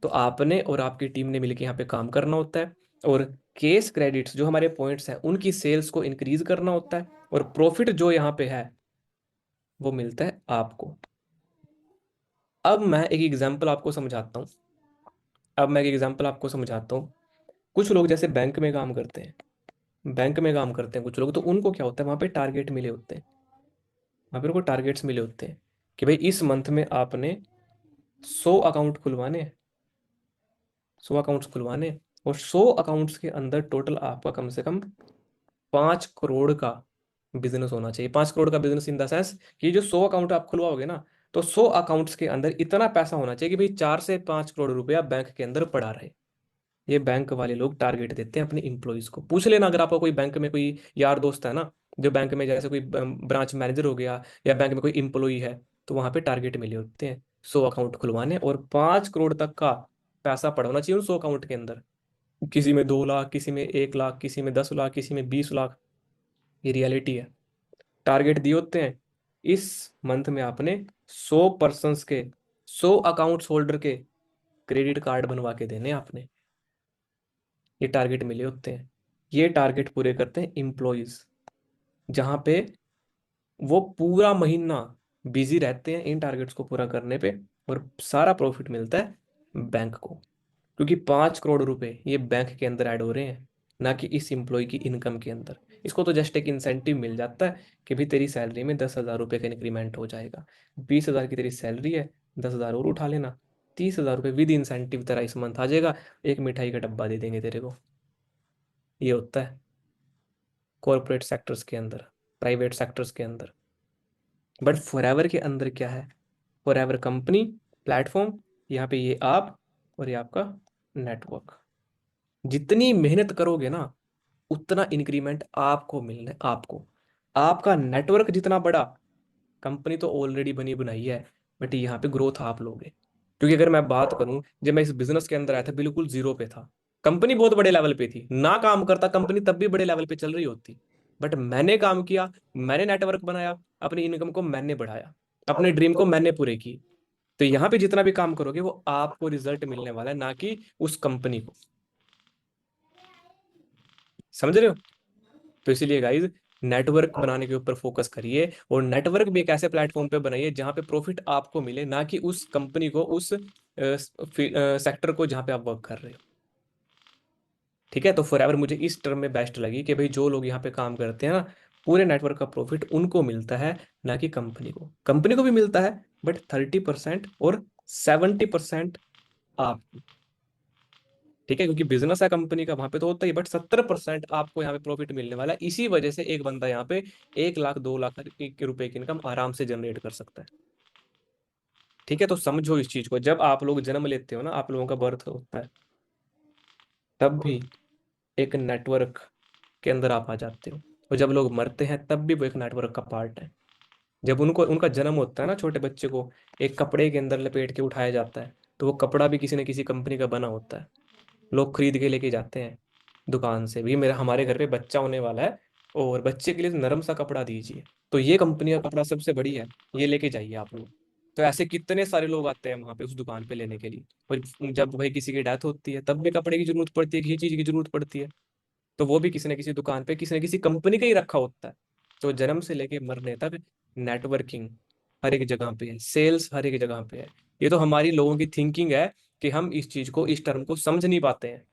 तो आपने और आपकी टीम ने मिलकर यहाँ पे काम करना होता है, और केस क्रेडिट्स जो हमारे पॉइंट्स हैं उनकी सेल्स को इंक्रीज करना होता है, और प्रॉफिट जो यहाँ पे है वो मिलता है आपको। अब मैं एक एग्जांपल आपको समझाता हूँ। कुछ लोग जैसे बैंक में काम करते हैं, कुछ लोग, तो उनको क्या होता है, वहां पे टारगेट मिले होते हैं, वहां पे उनको टारगेट्स मिले होते हैं कि भाई इस मंथ में आपने 100 अकाउंट खुलवाने हैं, 100 अकाउंट्स खुलवाने हैं, और 100 अकाउंट्स के अंदर टोटल आपका कम से कम 5 करोड़ का बिजनेस होना चाहिए। 5 करोड़ का बिजनेस इन द सेंस कि जो 100 अकाउंट आप खुलवाओगे ना, तो 100 अकाउंट्स के अंदर इतना पैसा होना चाहिए कि भाई 4 से 5 करोड़ रुपया बैंक के अंदर पड़ा रहे। ये बैंक वाले लोग टारगेट देते हैं अपने इंप्लॉइज को। पूछ लेना अगर आपका कोई बैंक में कोई यार दोस्त है ना, जो बैंक में जैसे कोई ब्रांच मैनेजर हो गया, या बैंक में कोई इंप्लॉई है, तो वहां पे टारगेट मिले होते हैं 100 अकाउंट खुलवाने, और 5 करोड़ तक का पैसा पड़ा होना चाहिए उन 100 अकाउंट के अंदर। किसी में 2 लाख, किसी में 1 लाख, किसी में 10 लाख, किसी में 20 लाख। ये रियलिटी है। टारगेट दिए होते हैं, इस मंथ में आपने 100 पर्सन के, 100 अकाउंट्स होल्डर के क्रेडिट कार्ड बनवा के देने आपने। ये टारगेट मिले होते हैं। ये टारगेट पूरे करते हैं इम्प्लॉयज, जहां पे वो पूरा महीना बिजी रहते हैं इन टारगेट्स को पूरा करने पे, और सारा प्रॉफिट मिलता है बैंक को, क्योंकि 5 करोड़ रुपए ये बैंक के अंदर ऐड हो रहे हैं, ना कि इस एम्प्लॉय की इनकम के अंदर। इसको तो जस्ट एक इंसेंटिव मिल जाता है कि भाई तेरी सैलरी में 10,000 रुपये का इंक्रीमेंट हो जाएगा, 20,000 की तेरी सैलरी है, 10,000 और उठा लेना, 30,000 रुपये विद इंसेंटिव तेरा इस मंथ आ जाएगा, एक मिठाई का डब्बा दे देंगे तेरे को। ये होता है कॉरपोरेट सेक्टर्स के अंदर, प्राइवेट सेक्टर्स के अंदर। बट फॉरएवर के अंदर क्या है, फॉरएवर कंपनी, प्लेटफॉर्म, यहाँ पे ये आप और ये आपका नेटवर्क। जितनी मेहनत करोगे ना, उतना इंक्रीमेंट आपको मिलना है, आपको। आपका नेटवर्क जितना बड़ा, कंपनी तो ऑलरेडी बनी बनाई है, बट यहाँ पे ग्रोथ आप लोगे। क्योंकि अगर मैं बात करूं, जब मैं इस बिजनेस के अंदर आया था बिल्कुल जीरो पे था, कंपनी बहुत बड़े लेवल पे थी, ना काम करता कंपनी तब भी बड़े लेवल पे चल रही होती। बट मैंने काम किया, मैंने नेटवर्क बनाया, अपनी इनकम को मैंने बढ़ाया, अपने ड्रीम को मैंने पूरे की। तो यहाँ पे जितना भी काम करोगे वो आपको रिजल्ट मिलने वाला है, ना कि उस कंपनी को। समझ रहे हो? तो इसीलिए गाइज, नेटवर्क बनाने के ऊपर फोकस करिए, और नेटवर्क भी एक ऐसे प्लेटफॉर्म पे बनाइए जहां पे प्रॉफिट आपको मिले, ना कि उस कंपनी को, उस सेक्टर को जहां पे आप वर्क कर रहे हो। ठीक है, तो फॉरएवर मुझे इस टर्म में बेस्ट लगी कि भाई जो लोग यहाँ पे काम करते हैं ना, पूरे नेटवर्क का प्रॉफिट उनको मिलता है, ना कि कंपनी को भी मिलता है, बट 30% और 70% आप, ठीक है, क्योंकि बिजनेस है कंपनी का, वहां पे तो होता ही, बट 70% आपको यहाँ पे प्रॉफिट मिलने वाला है। इसी वजह से एक बंदा यहाँ पे 1 लाख 2 लाख के रुपए की इनकम आराम से जनरेट कर सकता है। ठीक है, तो समझो इस चीज को, जब आप लोग जन्म लेते हो ना, आप लोगों का बर्थ होता है, तब भी एक नेटवर्क के अंदर आप आ जाते हो, और जब लोग मरते हैं तब भी वो एक नेटवर्क का पार्ट है। जब उनको उनका जन्म होता है ना, छोटे बच्चे को एक कपड़े के अंदर लपेट के उठाया जाता है, तो वो कपड़ा भी किसी न किसी कंपनी का बना होता है। लोग खरीद के लेके जाते हैं दुकान से भी, मेरा हमारे घर पे बच्चा होने वाला है और बच्चे के लिए नरम सा कपड़ा दीजिए, तो ये कंपनी का कपड़ा सबसे बढ़िया है, ये लेके जाइए आप लोग। तो ऐसे कितने सारे लोग आते हैं वहां पे उस दुकान पे लेने के लिए। और जब भाई किसी की डेथ होती है, तब भी कपड़े की जरूरत पड़ती है, किसी चीज की जरूरत पड़ती है, तो वो भी किसी न किसी दुकान पे किसी न किसी कंपनी का ही रखा होता है। तो जन्म से लेके मरने तक नेटवर्किंग हर एक जगह पे है, सेल्स हर एक जगह पे है। ये तो हमारी लोगों की थिंकिंग है कि हम इस चीज को, इस टर्म को समझ नहीं पाते हैं।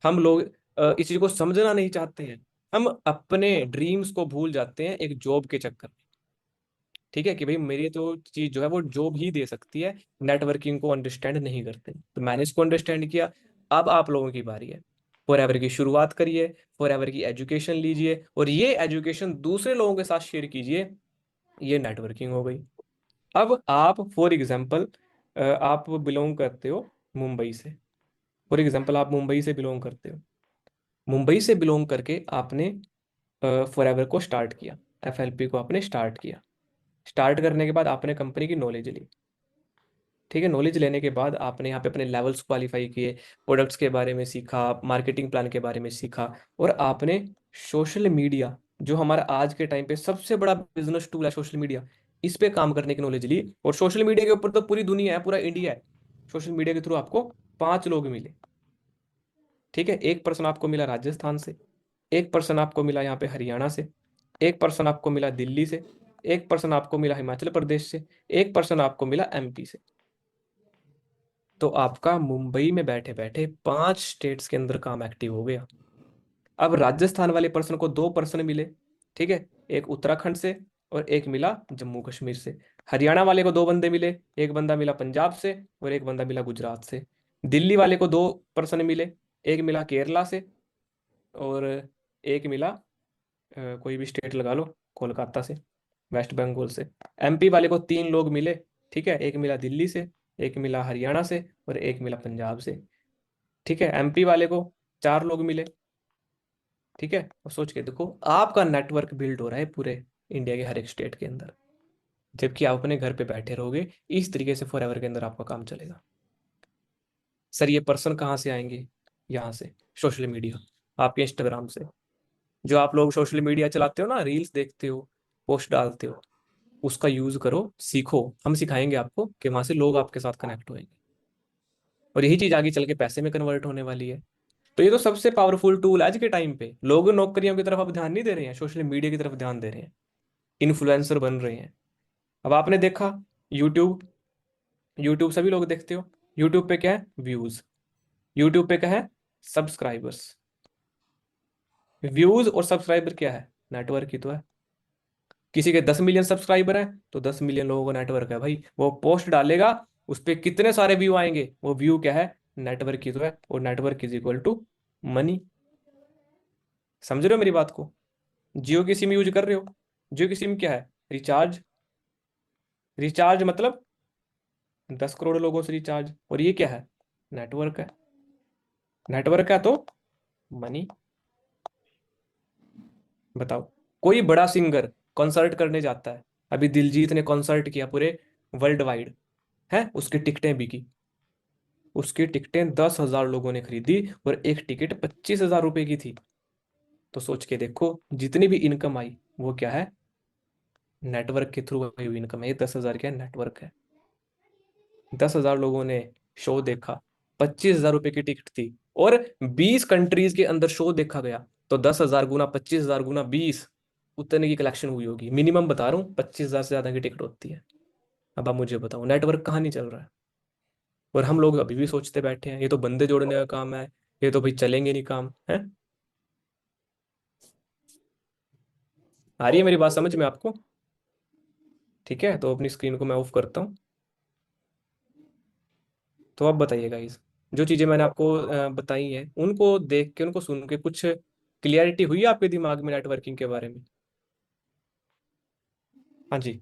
हम लोग इस चीज को समझना नहीं चाहते हैं। हम अपने ड्रीम्स को भूल जाते हैं एक जॉब के चक्कर में। ठीक है, कि भाई मेरी तो चीज जो है वो जॉब ही दे सकती है, नेटवर्किंग को अंडरस्टैंड नहीं करते। तो मैंने इसको अंडरस्टैंड किया। अब आप लोगों की बारी है, फॉरएवर की शुरुआत करिए, फॉरएवर की एजुकेशन लीजिए, और ये एजुकेशन दूसरे लोगों के साथ शेयर कीजिए। ये नेटवर्किंग हो गई। अब आप फॉर एग्जाम्पल, आप बिलोंग करते हो मुंबई से। फॉर एग्जाम्पल आप मुंबई से बिलोंग करते हो। मुंबई से बिलोंग करके आपने फॉरएवर को स्टार्ट किया, एफएलपी को आपने स्टार्ट किया। स्टार्ट करने के बाद आपने कंपनी की नॉलेज ली। ठीक है, नॉलेज लेने के बाद आपने यहाँ पे अपने लेवल्स क्वालिफाई किए, प्रोडक्ट्स के बारे में सीखा, मार्केटिंग प्लान के बारे में सीखा, और आपने सोशल मीडिया, जो हमारा आज के टाइम पे सबसे बड़ा बिजनेस टूल है सोशल मीडिया, इस पे काम करने की नॉलेज ली। और सोशल मीडिया के ऊपर तो पूरी दुनिया है, पूरा इंडिया है। सोशल मीडिया के थ्रू आपको 5 लोग मिले। ठीक है, एक पर्सन आपको मिला राजस्थान से, एक पर्सन आपको मिला यहाँ पे हरियाणा से, एक पर्सन आपको मिला दिल्ली से, एक पर्सन आपको मिला हिमाचल प्रदेश से, एक पर्सन आपको मिला एमपी से। तो आपका मुंबई में बैठे बैठे 5 स्टेट्स के अंदर काम एक्टिव हो गया। अब राजस्थान वाले पर्सन को 2 पर्सन मिले। ठीक है, एक उत्तराखंड से और एक मिला जम्मू कश्मीर से। हरियाणा वाले को 2 बंदे मिले, एक बंदा मिला पंजाब से और एक बंदा मिला गुजरात से। दिल्ली वाले को 2 पर्सन मिले, एक मिला केरला से और एक मिला कोई भी स्टेट लगा लो, कोलकाता से, वेस्ट बंगाल से। एमपी वाले को 3 लोग मिले। ठीक है, एक मिला दिल्ली से, एक मिला हरियाणा से और एक मिला पंजाब से। ठीक है, एमपी वाले को 4 लोग मिले। ठीक है, और सोच के देखो, आपका नेटवर्क बिल्ड हो रहा है पूरे इंडिया के हर एक स्टेट के अंदर, जबकि आप अपने घर पे बैठे रहोगे। इस तरीके से फॉरएवर के अंदर आपका काम चलेगा। सर ये पर्सन कहाँ से आएंगे? यहाँ से, सोशल मीडिया, आपके इंस्टाग्राम से। जो आप लोग सोशल मीडिया चलाते हो ना, रील्स देखते हो, पोस्ट डालते हो, उसका यूज करो, सीखो। हम सिखाएंगे आपको कि वहां से लोग आपके साथ कनेक्ट होंगे, और यही चीज आगे चल के पैसे में कन्वर्ट होने वाली है। तो ये तो सबसे पावरफुल टूल आज के टाइम पे। लोग नौकरियों की तरफ अब ध्यान नहीं दे रहे हैं, सोशल मीडिया की तरफ ध्यान दे रहे हैं, इन्फ्लुएंसर बन रहे हैं। अब आपने देखा, यूट्यूब, यूट्यूब सभी लोग देखते हो। यूट्यूब पे क्या है? व्यूज। यूट्यूब पे क्या है? सब्सक्राइबर्स। व्यूज और सब्सक्राइबर क्या है? नेटवर्क ही तो है। किसी के 10 मिलियन सब्सक्राइबर हैं तो 10 मिलियन लोगों का नेटवर्क है भाई। वो पोस्ट डालेगा, उस पर कितने सारे व्यू आएंगे? वो व्यू क्या है? नेटवर्क ही तो है। और network is equal to money. समझ रहे हो मेरी बात को? जियो की सिम यूज कर रहे हो, जियो की सिम क्या है? रिचार्ज। रिचार्ज मतलब 10 करोड़ लोगों से रिचार्ज, और ये क्या है? नेटवर्क है। नेटवर्क है तो मनी। बताओ, कोई बड़ा सिंगर कॉन्सर्ट करने जाता है, अभी दिलजीत ने कॉन्सर्ट किया पूरे वर्ल्ड वाइड, है, उसकी टिकटें बिकी। उसकी टिकटें 10,000 लोगों ने खरीदी, और एक टिकट 25,000 रुपए की थी। तो सोच के देखो, जितनी भी इनकम आई वो क्या है? नेटवर्क के थ्रू आई हुई इनकम है। ये 10,000 क्या है? नेटवर्क है। 10,000 लोगों ने शो देखा, 25,000 रुपए की टिकट थी, और 20 कंट्रीज के अंदर शो देखा गया। तो 10,000 गुना 25,000 गुना 20, उतने की कलेक्शन हुई होगी मिनिमम। बता रहा हूँ, 25,000 से ज्यादा की टिकट होती है। अब आप मुझे बताओ, नेटवर्क कहाँ नहीं चल रहा है? और हम लोग अभी भी सोचते बैठे हैं ये तो बंदे जोड़ने का काम है, ये तो भाई चलेंगे नहीं काम है। आ रही है मेरी बात समझ में आपको? ठीक है, तो अपनी स्क्रीन को मैं ऑफ करता हूँ। तो अब बताइए गाइस, जो चीज़ें मैंने आपको बताई हैं उनको देख के, उनको सुन के कुछ क्लियरिटी हुई है आपके दिमाग में नेटवर्किंग के बारे में? हाँ जी,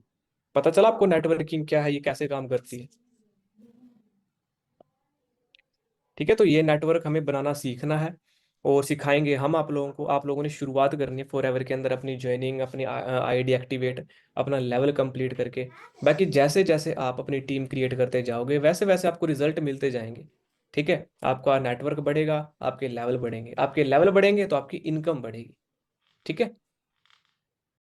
पता चला आपको नेटवर्किंग क्या है, ये कैसे काम करती है? ठीक है, तो ये नेटवर्क हमें बनाना सीखना है और सिखाएंगे हम आप लोगों को। आप लोगों ने शुरुआत करनी है फॉरएवर के अंदर अपनी ज्वाइनिंग, अपनी आईडी एक्टिवेट, अपना लेवल कंप्लीट करके। बाकी जैसे जैसे आप अपनी टीम क्रिएट करते जाओगे वैसे वैसे आपको रिजल्ट मिलते जाएंगे। ठीक है, आपका नेटवर्क बढ़ेगा, आपके लेवल बढ़ेंगे, आपके लेवल बढ़ेंगे तो आपकी इनकम बढ़ेगी। ठीक है।